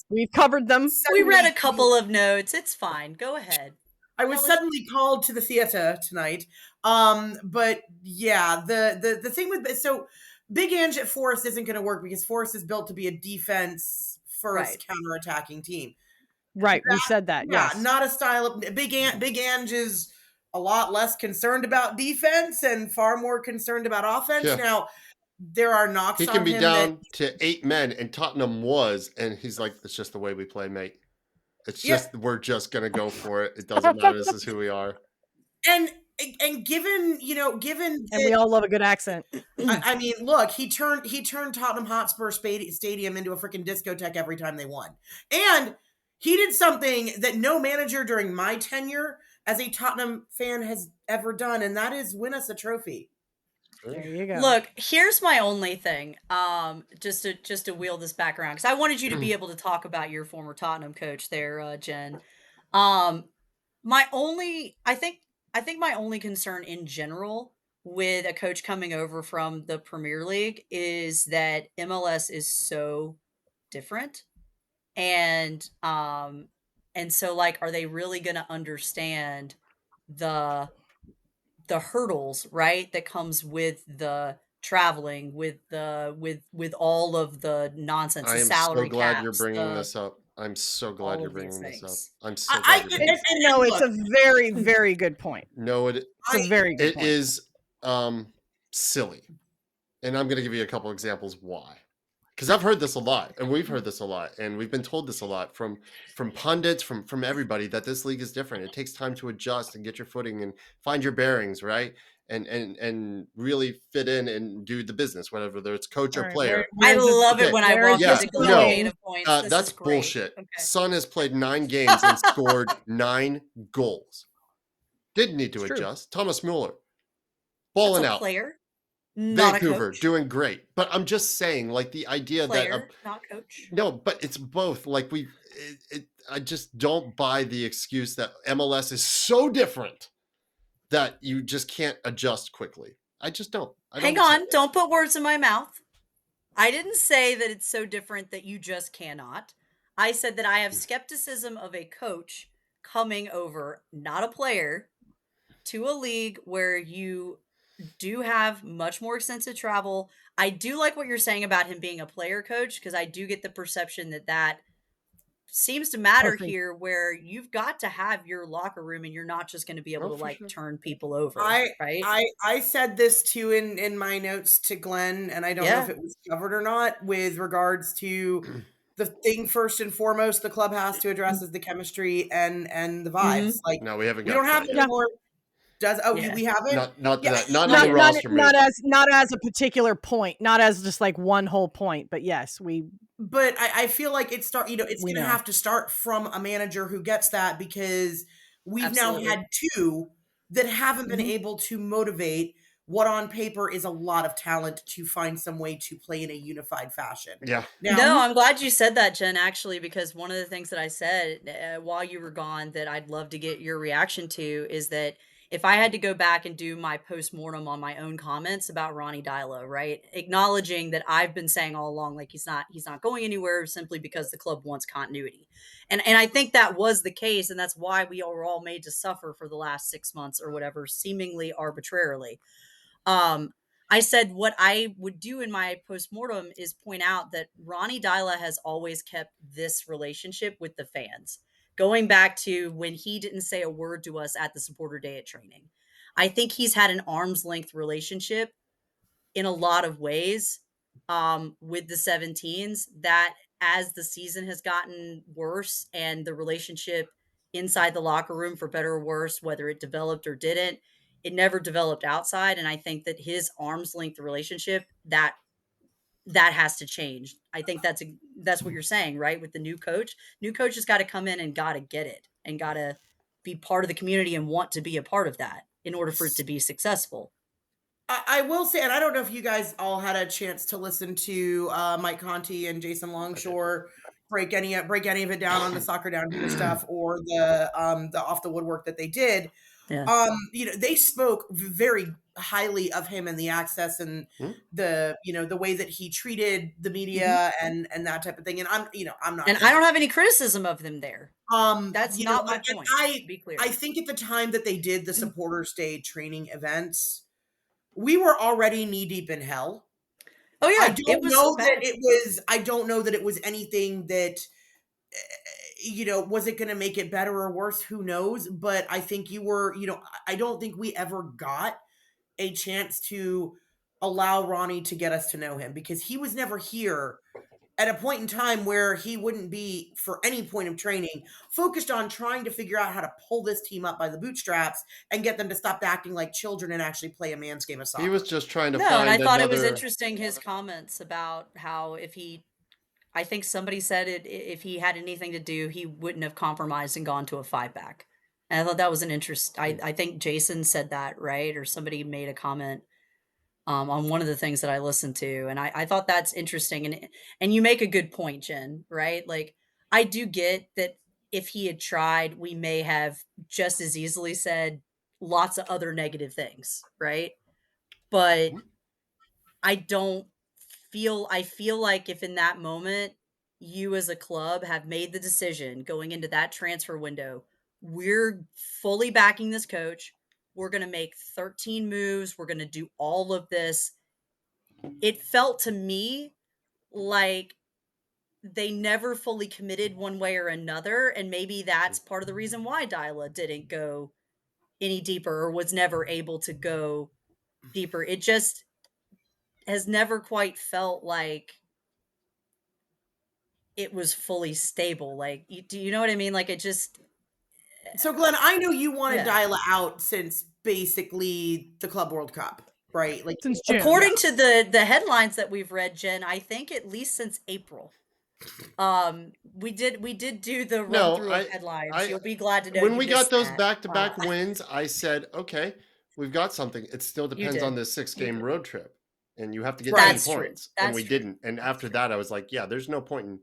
we've covered them. We read a couple of notes. It's fine. Go ahead. I was suddenly called to the theater tonight. But yeah, the thing with, so Big Ange at Forest isn't going to work because Forest is built to be a defense first counterattacking team. Right. We said that. Yeah. Yes. Not a style of Big Ange is a lot less concerned about defense and far more concerned about offense. Yeah. Now, there are knocks on him. He can be down to 8 men, and Tottenham was, and he's like, it's just the way we play, mate. It's just, we're just going to go for it. It doesn't matter. This is who we are. And given, and we all love a good accent. I mean, look, he turned Tottenham Hotspur Stadium into a freaking discotheque every time they won. And he did something that no manager during my tenure as a Tottenham fan has ever done, and that is win us a trophy. There you go. Look, here's my only thing. Just to wheel this back around, because I wanted you to be able to talk about your former Tottenham coach there, Jen. I think my only concern in general with a coach coming over from the Premier League is that MLS is so different. And so, like, are they really going to understand the hurdles, right, that comes with the traveling, with all of the nonsense, the salary I'm so glad caps, you're bringing this up. I'm so glad you're bringing this up. I'm so glad you're bringing this up. No, it's a very, very good point. No, it's a very good point. It is silly. And I'm going to give you a couple examples why. Because I've heard this a lot, and we've heard this a lot, and we've been told this a lot from pundits, from everybody, that this league is different. It takes time to adjust and get your footing and find your bearings, right? And really fit in and do the business, whether it's coach or player. I love it when I walk into data points. That's bullshit. Okay. Son has played 9 games and scored 9 goals. Didn't need to adjust. Thomas Mueller, balling out. Player. Vancouver doing great, but I'm just saying, like, the idea player, not coach. No, but it's both. Like, I just don't buy the excuse that MLS is so different that you just can't adjust quickly. I just don't. Hang on, don't put words in my mouth. I didn't say that it's so different that you just cannot. I said that I have skepticism of a coach coming over, not a player, to a league where you do have much more extensive travel. I do like what you're saying about him being a player coach, because I do get the perception that seems to matter here, where you've got to have your locker room and you're not just going to be able to turn people over. I said this too in my notes to Glenn, and I don't know if it was covered or not, with regards to the thing first and foremost the club has to address is the chemistry and the vibes. Like, no, we haven't. We don't have anymore. We haven't? Not on the roster. Not as a particular point, not as just like one whole point, but yes, we. But I feel like it's going to have to start from a manager who gets that, because we've now had 2 that haven't been able to motivate what on paper is a lot of talent to find some way to play in a unified fashion. Yeah. Now, no, I'm glad you said that, Jen, actually, because one of the things that I said while you were gone that I'd love to get your reaction to is that if I had to go back and do my post-mortem on my own comments about Ronnie Deila, right, acknowledging that I've been saying all along, like, he's not going anywhere simply because the club wants continuity. And I think that was the case, and that's why we were all made to suffer for the last 6 months or whatever, seemingly arbitrarily. I said what I would do in my post-mortem is point out that Ronnie Deila has always kept this relationship with the fans, going back to when he didn't say a word to us at the supporter day at training. I think he's had an arm's length relationship in a lot of ways with the 17s that as the season has gotten worse and the relationship inside the locker room, for better or worse, whether it developed or didn't, it never developed outside. And I think that his arm's length relationship, that has to change. I think that's what you're saying, right? With the new coach has got to come in and got to get it and got to be part of the community and want to be a part of that in order for it to be successful. I will say, and I don't know if you guys all had a chance to listen to Mike Conti and Jason Longshore break any of it down on the Soccer Down Here stuff, or the off the woodwork that they did. Yeah. They spoke very highly of him and the access and the way that he treated the media and that type of thing. And I'm not, and I don't have any criticism of them there. That's not my point. To be clear. I think at the time that they did the Supporters Day training events, we were already knee deep in hell. Oh yeah, I don't know that it was anything that, was it going to make it better or worse? Who knows? But I think I don't think we ever got a chance to allow Ronnie to get us to know him, because he was never here at a point in time where he wouldn't be, for any point of training, focused on trying to figure out how to pull this team up by the bootstraps and get them to stop acting like children and actually play a man's game of soccer. He was just trying to find and I thought it was interesting, his comments about how I think somebody said it, if he had anything to do, he wouldn't have compromised and gone to a 5-back. And I thought that was an interest. I think Jason said that, right? Or somebody made a comment on one of the things that I listened to. And I thought that's interesting. And you make a good point, Jen, right? Like, I do get that if he had tried, we may have just as easily said lots of other negative things, right? But I feel like if in that moment you as a club have made the decision going into that transfer window, we're fully backing this coach, we're going to make 13 moves, we're going to do all of this. It felt to me like they never fully committed one way or another. And maybe that's part of the reason why Deila didn't go any deeper, or was never able to go deeper. It just has never quite felt like it was fully stable. Like, do you know what I mean? Like, it just. So Glenn, I know you wanted Deila out since basically the Club World Cup, right? Like, since June. According to the headlines that we've read, Jen, I think at least since April. We did do the run through of headlines. You'll be glad to know. When we got those back-to-back wins, I said, okay, we've got something. It still depends on this 6-game road trip, and you have to get 10 points, and we didn't. And after that, I was like, yeah, there's no point in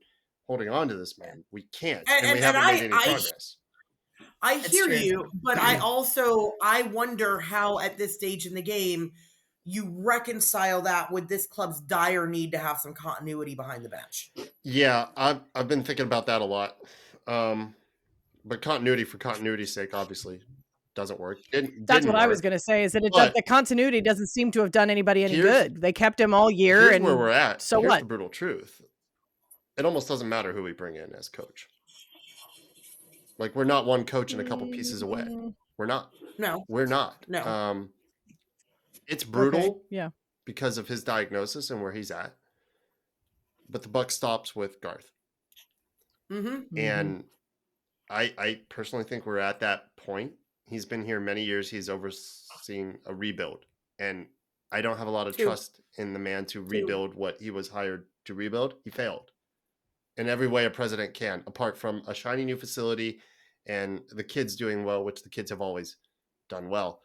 holding on to this, man. We can't, and we haven't made any progress. I hear you, but I wonder how at this stage in the game you reconcile that with this club's dire need to have some continuity behind the bench. Yeah, I've been thinking about that a lot. But continuity for continuity's sake, obviously, doesn't work. That's what I was going to say, is that the continuity doesn't seem to have done anybody any good. They kept him all year. Here's and where we're at. So here's what? The brutal truth. It almost doesn't matter who we bring in as coach. Like, we're not one coach and a couple pieces away. We're not. No. We're not. No. It's brutal, yeah, because of his diagnosis and where he's at. But the buck stops with Garth. And I personally think we're at that point. He's been here many years. He's overseen a rebuild. And I don't have a lot of trust in the man to rebuild what he was hired to rebuild. He failed in every way a president can, apart from a shiny new facility and the kids doing well, which the kids have always done well.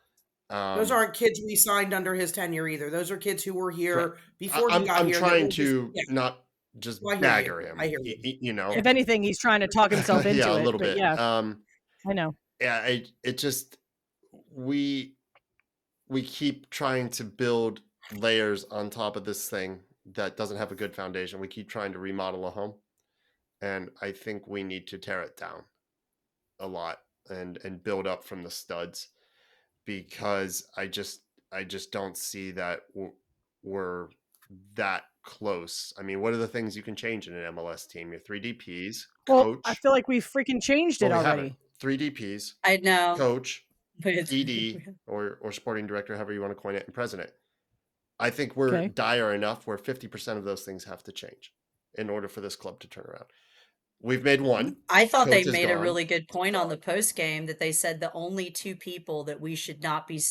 Those aren't kids we signed under his tenure either. Those are kids who were here before he got here. I'm trying to not just bagger him. I hear you. You know, if anything, he's trying to talk himself into it. A little bit. Yeah, I know. Yeah, it just we keep trying to build layers on top of this thing that doesn't have a good foundation. We keep trying to remodel a home, and I think we need to tear it down a lot and build up from the studs. Because I just don't see that we're that close. I mean, what are the things you can change in an MLS team? Your 3 DPs, coach. I feel like we've freaking changed it already. 3 DPs. I know. Coach, ED, or sporting director, however you want to coin it, and president. I think we're dire enough where 50% of those things have to change. in order for this club to turn around. We've made one. I thought they made a really good point on the post game that they said the only two people that we should not be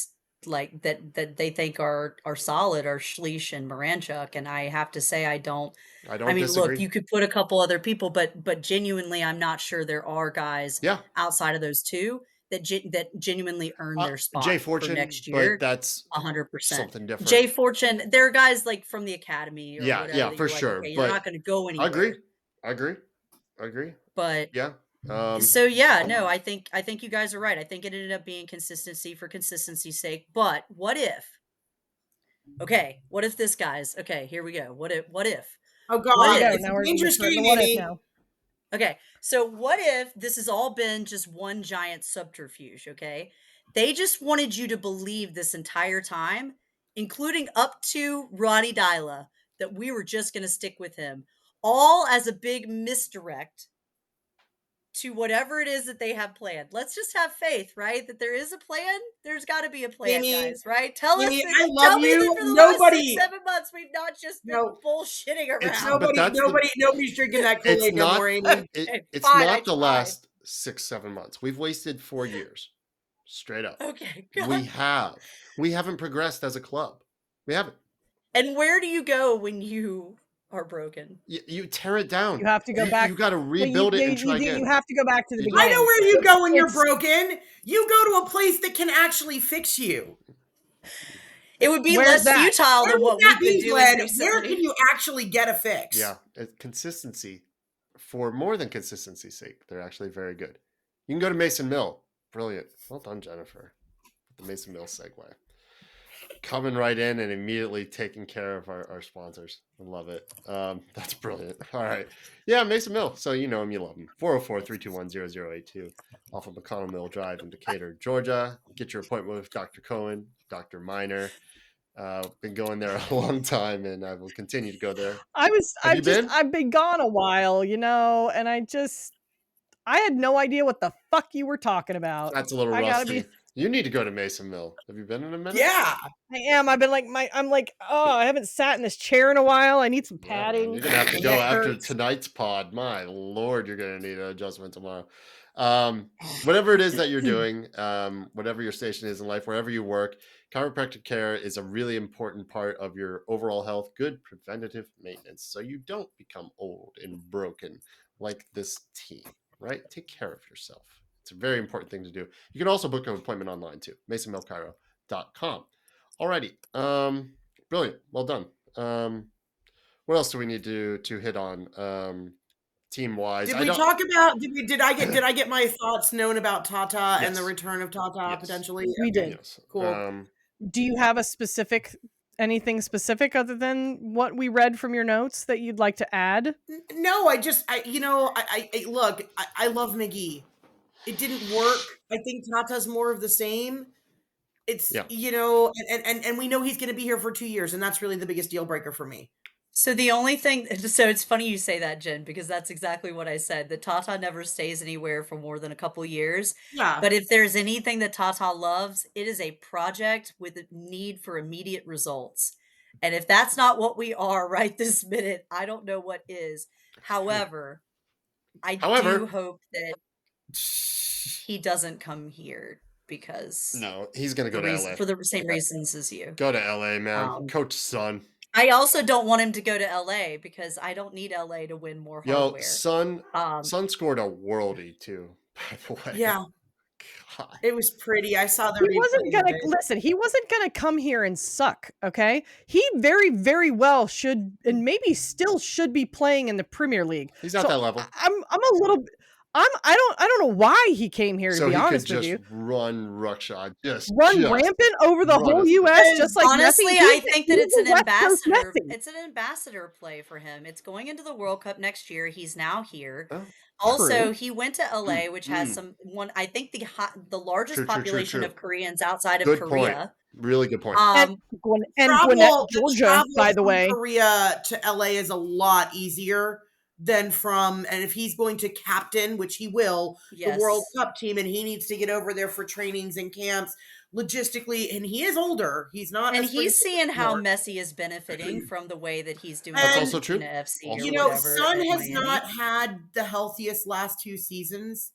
like that they think are solid are Schleich and Moranchuk, and I have to say I don't I mean, disagree. look, you could put a couple other people, but genuinely, I'm not sure there are guys outside of those two that genuinely earn their spot Jay Fortune, for next year. But that's 100% something different. Jay Fortune, there are guys like from the academy. Or whatever, for sure. Okay, you're not going to go anywhere. I agree. But yeah. So yeah, no, I think you guys are right. I think it ended up being consistency for consistency's sake. But what if? Okay, what if this guy's okay? Here we go. What if? Oh God, it's a dangerous game now. Okay, so what if this has all been just one giant subterfuge? Okay, they just wanted you to believe this entire time, including up to Ronnie Deila, that we were just going to stick with him, all as a big misdirect to whatever it is that they have planned. Let's just have faith, right? That there is a plan. There's got to be a plan, guys, right? Tell us. I love you. Me that for the last 6-7 months, we've not just been bullshitting around. Nobody's drinking that Kool-Aid no more, Amy. It's not the last 6-7 months. We've wasted 4 years. Straight up. Okay. God. We haven't progressed as a club. We haven't. And where do you go when you are broken? You tear it down. You have to go back. You got to rebuild it and try again. You have to go back to the beginning. I know where you go when you're broken. You go to a place that can actually fix you. It would be less futile than what we've been doing recently. Where can you actually get a fix? Yeah, consistency. For more than consistency's sake, they're actually very good. You can go to Mason Mill. Brilliant. Well done, Jennifer. The Mason Mill segue. Coming right in and immediately taking care of our sponsors. I love it. That's brilliant. All right. Yeah, Mason Mill. So you know him, you love him. 404-321-0082 off of McConnell Mill Drive in Decatur, Georgia. Get your appointment with Dr. Cohen, Dr. Miner. Been going there a long time, and I will continue to go there. I've been gone a while, and I had no idea what the fuck you were talking about. That's a little rusty. You need to go to Mason Mill. Have you been in a minute? Yeah, I am. I've been I haven't sat in this chair in a while. I need some padding. You're gonna have to go after tonight's pod. My Lord, you're gonna need an adjustment tomorrow. Whatever it is that you're doing, whatever your station is in life, wherever you work, chiropractic care is a really important part of your overall health. Good preventative maintenance, so you don't become old and broken like this team. Right? Take care of yourself. It's a very important thing to do. You can also book an appointment online too. MasonMillChiro.com. Alrighty. Brilliant. Well done. What else do we need to hit on? Team wise. Did we talk about did I get my thoughts known about Tata and the return of Tata potentially? We did. Yes. Cool. Do you have anything specific other than what we read from your notes that you'd like to add? No, I look, I love McGee. It didn't work. I think Tata's more of the same. It's, and we know he's going to be here for 2 years, and that's really the biggest deal breaker for me. So the only thing, so it's funny you say that, Jen, because that's exactly what I said, that Tata never stays anywhere for more than a couple years. Yeah. But if there's anything that Tata loves, it is a project with a need for immediate results. And if that's not what we are right this minute, I don't know what is. However, I do hope that he doesn't come here because... No, he's going to go to LA. For the same reasons as you. Go to LA, man. Coach Son. I also don't want him to go to LA because I don't need LA to win more hardware. Son scored a worldie too, by the way. Yeah. God. It was pretty. I saw the He wasn't gonna come here and suck, okay? He very, very well should and maybe still should be playing in the Premier League. He's not that level. I'm a little I don't know why he came here, to be honest with you. Run ruckshot, just rampant over the whole US, just like honestly, Messi. I think that it's an ambassador. It's an ambassador play for him. It's going into the World Cup next year. He's now here. Also, he went to LA, which has I think the largest population of Koreans outside of Korea. Point. Really good point. And Gwinnett, Georgia, by the way. Korea to LA is a lot easier than from, and if he's going to captain, which he will, the World Cup team, and he needs to get over there for trainings and camps logistically, and he is older. He's not, and he's seeing how Messi is benefiting from the way that he's doing. That's also true. FC Also, or whatever, Son has not had the healthiest last 2 seasons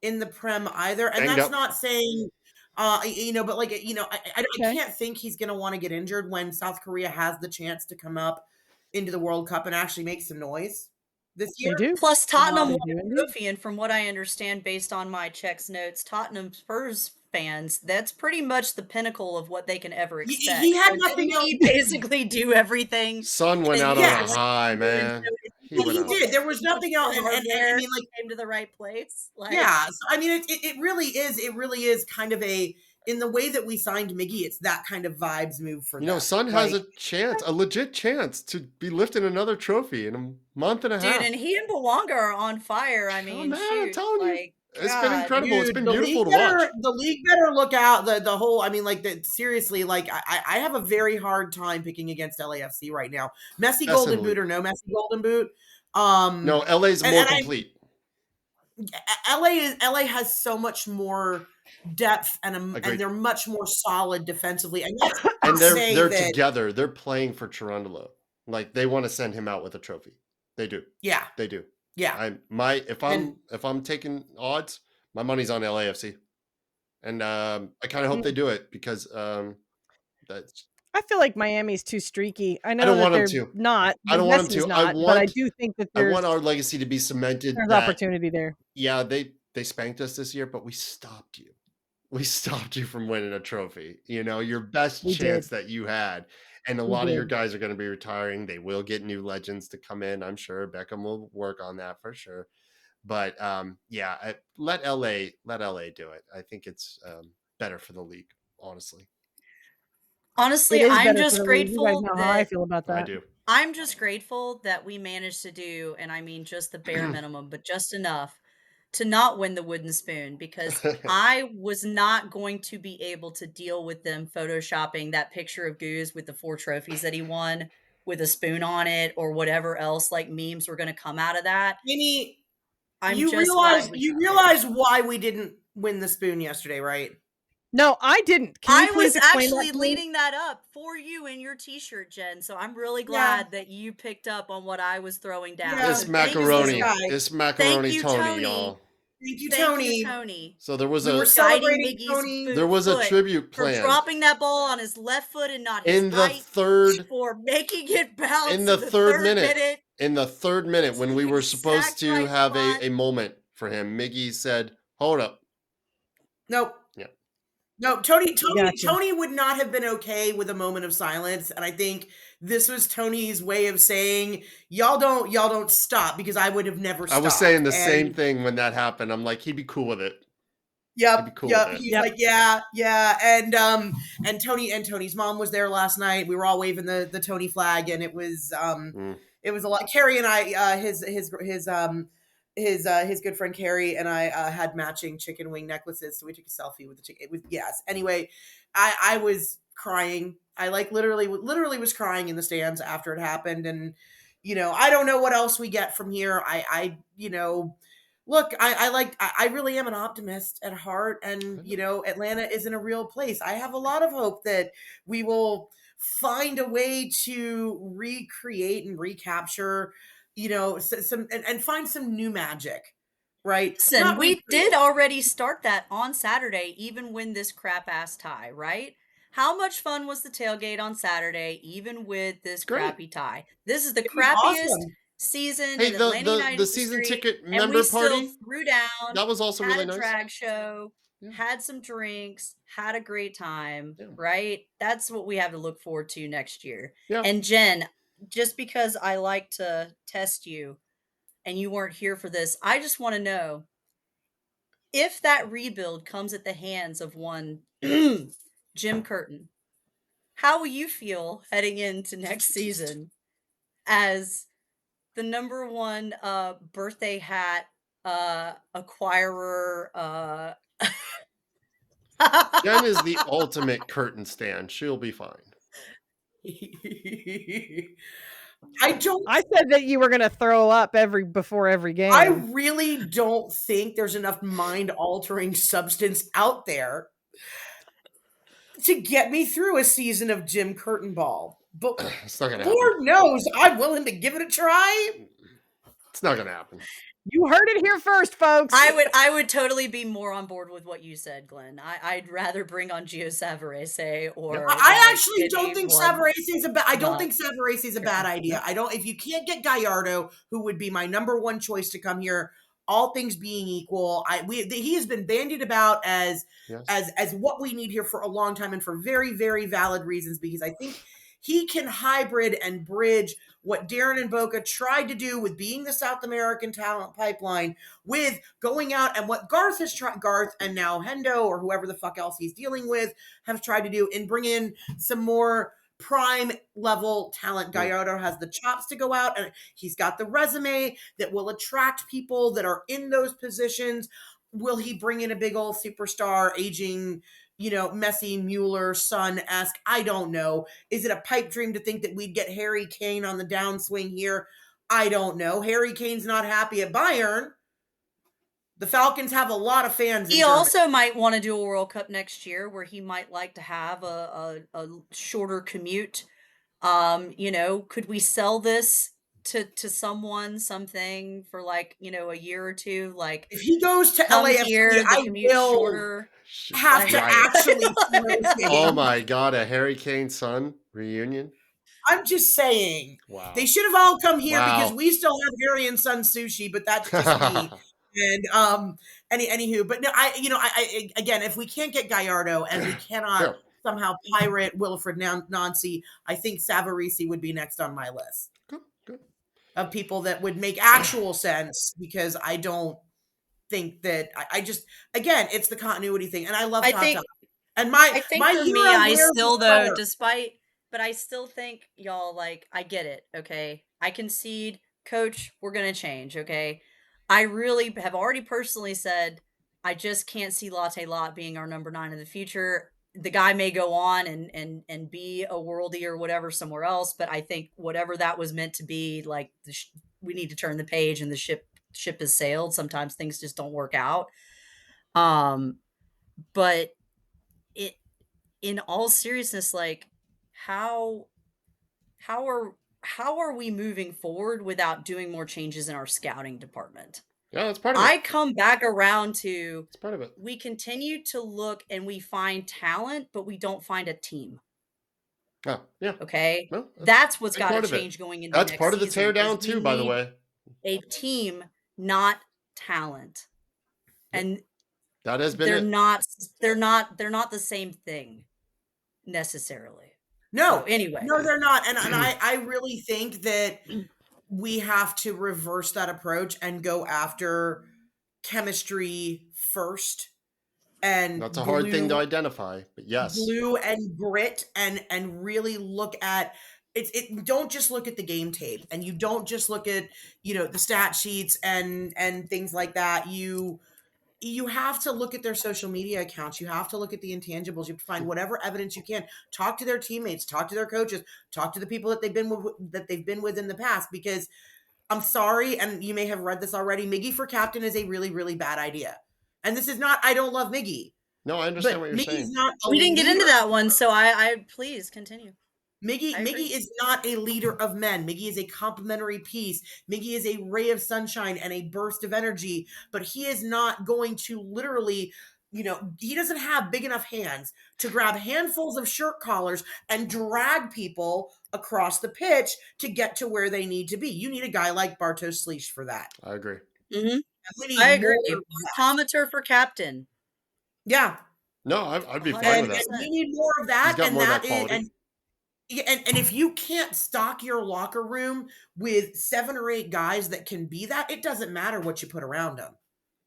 in the Prem either, and that's not saying, but like, I can't think he's going to want to get injured when South Korea has the chance to come up into the World Cup and actually make some noise this year. They do. Plus, Tottenham won the trophy, and from what I understand, based on my checks notes, Tottenham Spurs fans, that's pretty much the pinnacle of what they can ever expect. He had nothing else. He basically do everything. Son went out on a high, man. He did. There was nothing else, and I mean, like, came to the right place. Like, yeah, so, I mean, it really is. It really is kind of in the way that we signed Miggy, it's that kind of vibes move for them. Son has a chance, a legit chance to be lifting another trophy in a month and a half. Dude, and he and Bawanga are on fire. I mean, I'm telling you. It's been incredible. Dude, it's been beautiful to watch. The league better look out. The whole, I mean, like, seriously, like, I have a very hard time picking against LAFC right now. Messi Golden Boot or no Messi Golden Boot? No, LA's more complete. LA has so much more depth and they're much more solid defensively. And they're together. They're playing for Cherundolo. Like, they want to send him out with a trophy. They do. Yeah. They do. Yeah. If I'm taking odds, my money's on LAFC. And I kind of hope they do it because that's. I feel like Miami's too streaky. I know I don't that want they're them to. not. I don't want them to. But I do think that I want our legacy to be cemented. There's opportunity there. Yeah, they spanked us this year, but we stopped you. We stopped you from winning a trophy. Your best chance that you had. And a lot of your guys are going to be retiring. They will get new legends to come in. I'm sure Beckham will work on that for sure. But let LA do it. I think it's better for the league, honestly. Honestly, I'm just grateful. You guys know how I feel about that. I do. I'm just grateful that we managed to do, and I mean just the bare minimum, but just enough to not win the wooden spoon, because I was not going to be able to deal with them photoshopping that picture of Goose with the 4 trophies that he won with a spoon on it or whatever else, like memes were going to come out of that. Amy, you realize why we didn't win the spoon yesterday, right? No, I didn't. Can you please explain actually leading that up for you in your t-shirt, Jen. So I'm really glad that you picked up on what I was throwing down. It's macaroni. It's macaroni Tony, y'all. Thank you, Tony. So there was a celebrating Tony. There was a tribute plan for dropping that ball on his left foot and not his in the third, for making it bounce in the third minute. In the third minute, when we were supposed to have a moment for him, Miggy said, "Hold up." Nope. No, Tony would not have been okay with a moment of silence, and I think this was Tony's way of saying, "Y'all don't stop," because I would have never stopped. I was saying the same thing when that happened. I'm like, he'd be cool with it. Yep. He's like, yeah, and Tony's mom was there last night. We were all waving the Tony flag, and it was it was a lot. Carrie and I, his good friend Carrie and I had matching chicken wing necklaces, so we took a selfie with the chicken. It was Anyway, I was crying. I literally was crying in the stands after it happened, and I don't know what else we get from here. Look, I really am an optimist at heart, and Atlanta is in a real place. I have a lot of hope that we will find a way to recreate and recapture some and find some new magic, right? Listen, we did already start that on Saturday, even when this crap ass tie, right? How much fun was the tailgate on Saturday, even with this crappy tie? This is the crappiest season in Atlanta United the season history, ticket member and we party still threw down. That was also really nice. Had a drag show, had some drinks, had a great time, right? That's what we have to look forward to next year. Yeah. And Jen, just because I like to test you and you weren't here for this, I just want to know if that rebuild comes at the hands of one Jim Curtin, how will you feel heading into next season as the number one birthday hat acquirer? Jen is the ultimate Curtin stan. She'll be fine. I said that you were going to throw up before every game. I really don't think there's enough mind-altering substance out there to get me through a season of Jim Curtin ball. But Lord knows I'm willing to give it a try. It's not going to happen. You heard it here first, folks. I would totally be more on board with what you said, Glenn. I'd rather bring on Gio Savarese or. I actually don't think Savarese is a bad. I don't think Savarese is a bad idea. I don't. If you can't get Gallardo, who would be my number one choice to come here, all things being equal, he has been bandied about as what we need here for a long time and for very, very valid reasons, because I think he can hybrid and bridge what Darren and Boca tried to do with being the South American talent pipeline with going out, and what Garth and now Hendo or whoever the fuck else he's dealing with have tried to do, and bring in some more prime level talent. Gallardo has the chops to go out, and he's got the resume that will attract people that are in those positions. Will he bring in a big old superstar, aging, Messi, Mueller, Son-esque? I don't know. Is it a pipe dream to think that we'd get Harry Kane on the downswing here? I don't know. Harry Kane's not happy at Bayern. The Falcons have a lot of fans. He also might want to do a World Cup next year, where he might like to have a shorter commute. Could we sell this to something for a year or two? Like, if he goes to LAFC, I will have to actually. Oh my God, a Harry Kane Son reunion. I'm just saying. Wow. They should have all come here because we still have Harry and Son sushi, but that's just me. And anywho, but no, I again, if we can't get Gallardo and we cannot somehow pirate Wilfred Nancy, I think Savarese would be next on my list of people that would make actual sense, because I don't think that I just, again, it's the continuity thing, and I love Tata. And I still think y'all, I get it. Okay, I concede, coach, we're gonna change. Okay, I really have already personally said I just can't see Latte Lot being our number 9 in the future. The guy may go on and be a worldie or whatever somewhere else, but I think whatever that was meant to be, we need to turn the page, and the ship has sailed. Sometimes things just don't work out. But in all seriousness, how are we moving forward without doing more changes in our scouting department? Yeah, that's part of it. I come back around to it's part of it. We continue to look and we find talent, but we don't find a team. Oh, yeah. Okay. Well, that's what's got to change going into that's next part of the season, teardown too, by the way. A team, not talent. And that has been they're not the same thing necessarily. No. So anyway. No, they're not. And I really think that we have to reverse that approach and go after chemistry first. And that's a hard thing to identify, but yes. Glue and grit, and really look at it. Don't just look at the game tape, and you don't just look at, the stat sheets and things like that. You have to look at their social media accounts. You have to look at the intangibles. You have to find whatever evidence you can. Talk to their teammates. Talk to their coaches. Talk to the people that they've been with in the past. Because I'm sorry, and you may have read this already, Miggy for captain is a really, really bad idea. And this is not, I don't love Miggy. No, I understand what you're saying. We didn't get into that one, so I please continue. Miggy is not a leader of men. Miggy is a complementary piece. Miggy is a ray of sunshine and a burst of energy, but he is not going to literally, he doesn't have big enough hands to grab handfuls of shirt collars and drag people across the pitch to get to where they need to be. You need a guy like Bartosz Slisz for that. I agree. Mm-hmm. I agree. Commenter for captain. Yeah. No, I'd be fine with that. We need more of that. He's got more of that quality. And if you can't stock your locker room with 7 or 8 guys that can be that, it doesn't matter what you put around them.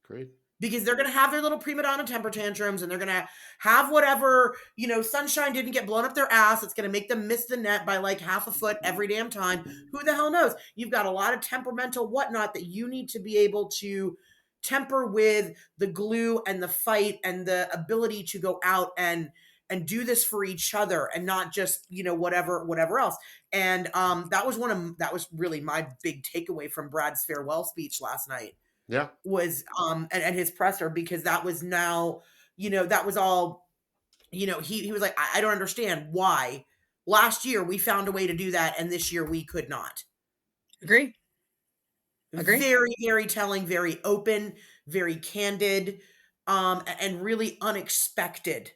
Great. Because they're going to have their little prima donna temper tantrums, and they're going to have whatever, sunshine didn't get blown up their ass. It's going to make them miss the net by half a foot every damn time. Who the hell knows? You've got a lot of temperamental whatnot that you need to be able to temper with the glue and the fight and the ability to go out and and do this for each other and not just, whatever else. And that was really my big takeaway from Brad's farewell speech last night. Yeah. Was and his presser, because that was now, that was all, he was like, I don't understand why last year we found a way to do that and this year we could not. Agree. Very, very telling, very open, very candid, and really unexpected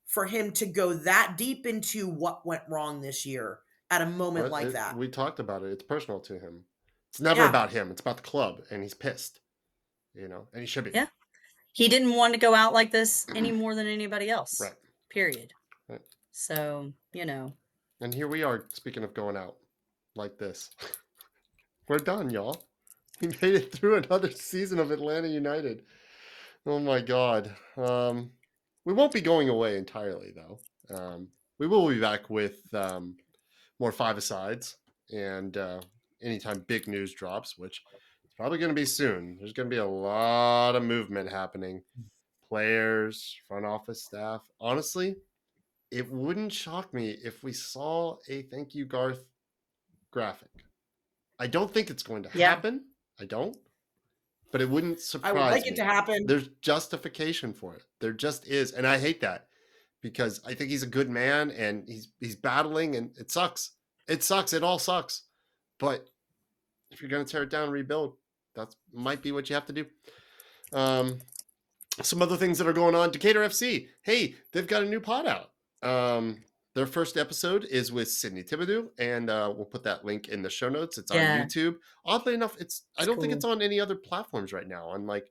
for him to go that deep into what went wrong this year at a moment like that. We talked about it. It's personal to him. It's never about him. It's about the club, and he's pissed, and he should be. Yeah. He didn't want to go out like this any more than anybody else. Right. Period. Right. So, And here we are, speaking of going out like this. We're done, y'all. We made it through another season of Atlanta United. Oh my God. We won't be going away entirely, though. We will be back with more five-a-sides and anytime big news drops, which is probably going to be soon. There's going to be a lot of movement happening. Players, front office staff. Honestly, it wouldn't shock me if we saw a thank you, Garth graphic. I don't think it's going to happen. I don't. But it wouldn't surprise me. I would like it to happen. There's justification for it. There just is. And I hate that because I think he's a good man and he's battling and it sucks. It sucks. It all sucks. But if you're going to tear it down and rebuild, that might be what you have to do. Some other things that are going on. Decatur FC. Hey, they've got a new pod out. Their first episode is with Sydney Thibodeau, and we'll put that link in the show notes. It's on YouTube. Oddly enough, I don't think it's on any other platforms right now, on like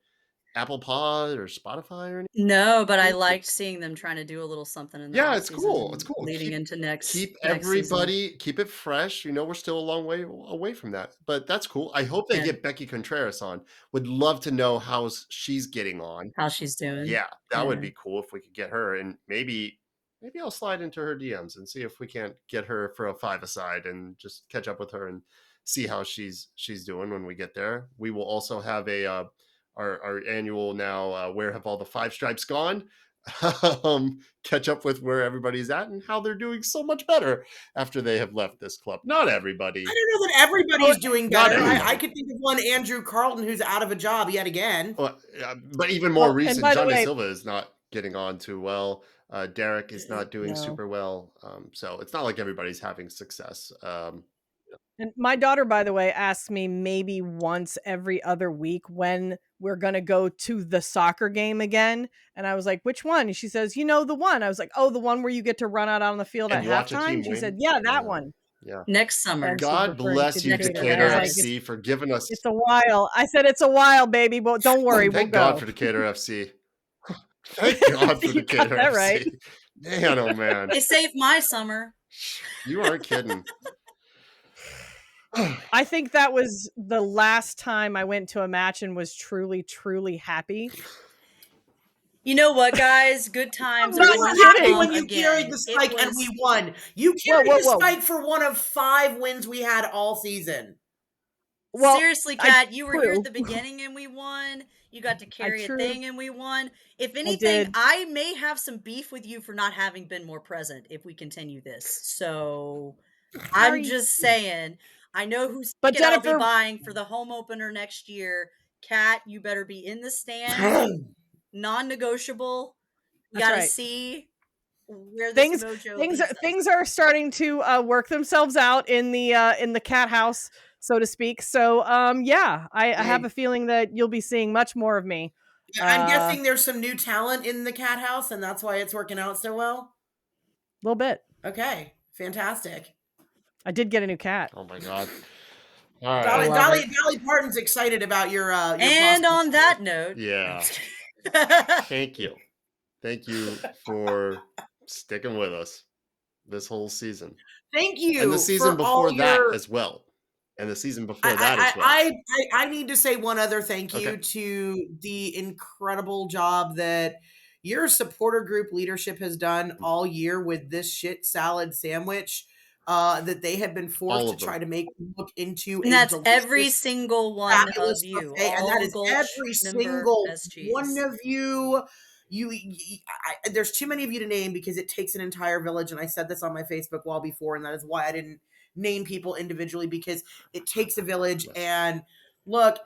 Apple Pod or Spotify or anything. No, but I liked seeing them trying to do a little something in the it's cool. It's cool. Leading into next. Keep everybody, keep it fresh. We're still a long way away from that, but that's cool. I hope they get Becky Contreras on. Would love to know how she's getting on. How she's doing. Yeah, that would be cool if we could get her, and maybe I'll slide into her DMs and see if we can't get her for a five-a-side and just catch up with her and see how she's doing when we get there. We will also have our annual now, Where Have All the Five Stripes Gone? Catch up with where everybody's at and how they're doing so much better after they have left this club. Not everybody. I don't know that everybody's doing better. I could think of one Andrew Carlton who's out of a job yet again. But even more recent, Johnny Silva is not getting on too well. Derek is not doing super well. So it's not like everybody's having success. And my daughter, by the way, asks me maybe once every other week when we're going to go to the soccer game again. And I was like, which one? And she says, the one. I was like, oh, the one where you get to run out on the field at halftime? She said, yeah, that one. Yeah. Next summer. God bless you, Decatur FC, for giving us. It's a while. I said, it's a while, baby, but don't worry. Thank God for Decatur FC. Thank God for Decatur FC. Right. Man, oh man. They saved my summer. You aren't kidding. I think that was the last time I went to a match and was truly, truly happy. You know what, guys? Good times. I'm not happy when you carried the spike and we won. You carried the spike for one of 5 wins we had all season. Well, seriously, Kat, you were here at the beginning and we won. You got to carry a thing and we won. If anything, I may have some beef with you for not having been more present if we continue this. So I'm just saying, I know who's I'll be buying for the home opener next year. Kat, you better be in the stand. Non-negotiable. You gotta see where this things are starting to work themselves out in the cat house, so to speak. So I have a feeling that you'll be seeing much more of me. I'm guessing there's some new talent in the cat house, and that's why it's working out so well. A little bit. Okay, fantastic. I did get a new cat. Oh my God. All right. Dolly Parton's excited about your and on that note. Yeah. Thank you for sticking with us this whole season. Thank you. And the season before that as well. And the season before that as well. I need to say one other thank you to the incredible job that your supporter group leadership has done all year with this shit salad sandwich that they have been forced to try to make look into. And that's every single one of you. And that is every single one of you. there's too many of you to name because it takes an entire village. And I said this on my Facebook wall before, and that is why I didn't name people individually, because it takes a village. And look,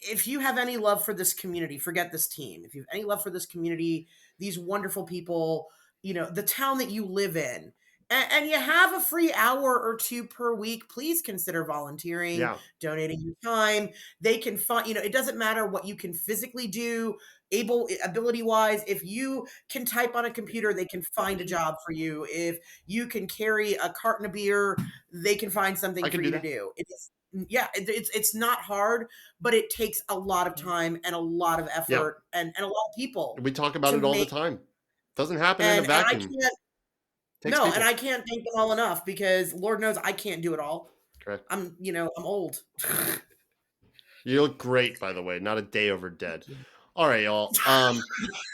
if you have any love for this community, forget this team. If you have any love for this community, these wonderful people, the town that you live in, and you have a free hour or two per week, please consider volunteering, donating your time. They can find, it doesn't matter what you can physically do, ability wise. If you can type on a computer, they can find a job for you. If you can carry a carton of beer, they can find something for you to do. It's not hard, but it takes a lot of time and a lot of effort and a lot of people. We talk about it all the time. Doesn't happen in a vacuum. And I can't thank them all enough, because Lord knows I can't do it all. Correct. I'm old. You look great, by the way. Not a day over dead. All right, y'all.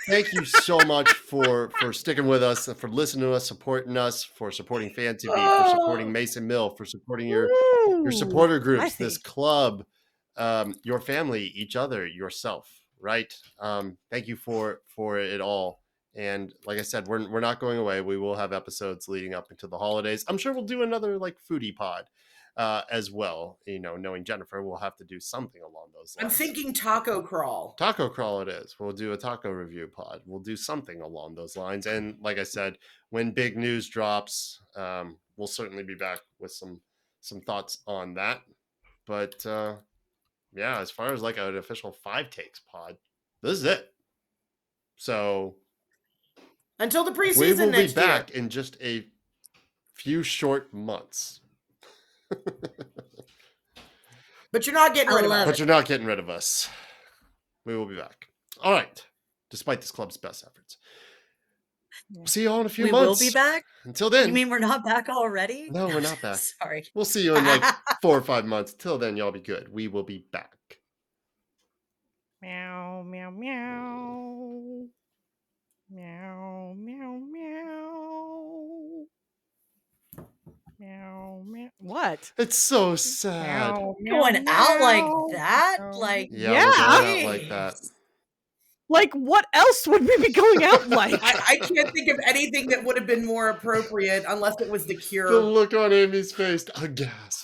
Thank you so much for sticking with us, for listening to us, supporting us, for supporting FanTV, for supporting Mason Mill, for supporting your supporter groups, this club, your family, each other, yourself. Right. Thank you for it all. And like I said, we're not going away. We will have episodes leading up into the holidays. I'm sure we'll do another foodie pod as well. Knowing Jennifer, we'll have to do something along those lines. I'm thinking taco crawl. Taco crawl it is. We'll do a taco review pod. We'll do something along those lines. And like I said, when big news drops, we'll certainly be back with some thoughts on that. But as far as an official 5 takes pod, this is it. So until the preseason we will next be back year. in just a few short months. But you're not getting rid of us. But you're not getting rid of us. We will be back. All right. Despite this club's best efforts. We'll see you all in a few months. We will be back? Until then. You mean we're not back already? No, we're not back. Sorry. We'll see you in 4 or 5 months. Till then, y'all be good. We will be back. Meow, meow, meow. Meow, meow, meow. Meow, meow. What? It's so sad. Meow, going out like that? Out like that. What else would we be going out like? I can't think of anything that would have been more appropriate unless it was The Cure. The look on Amy's face, aghast.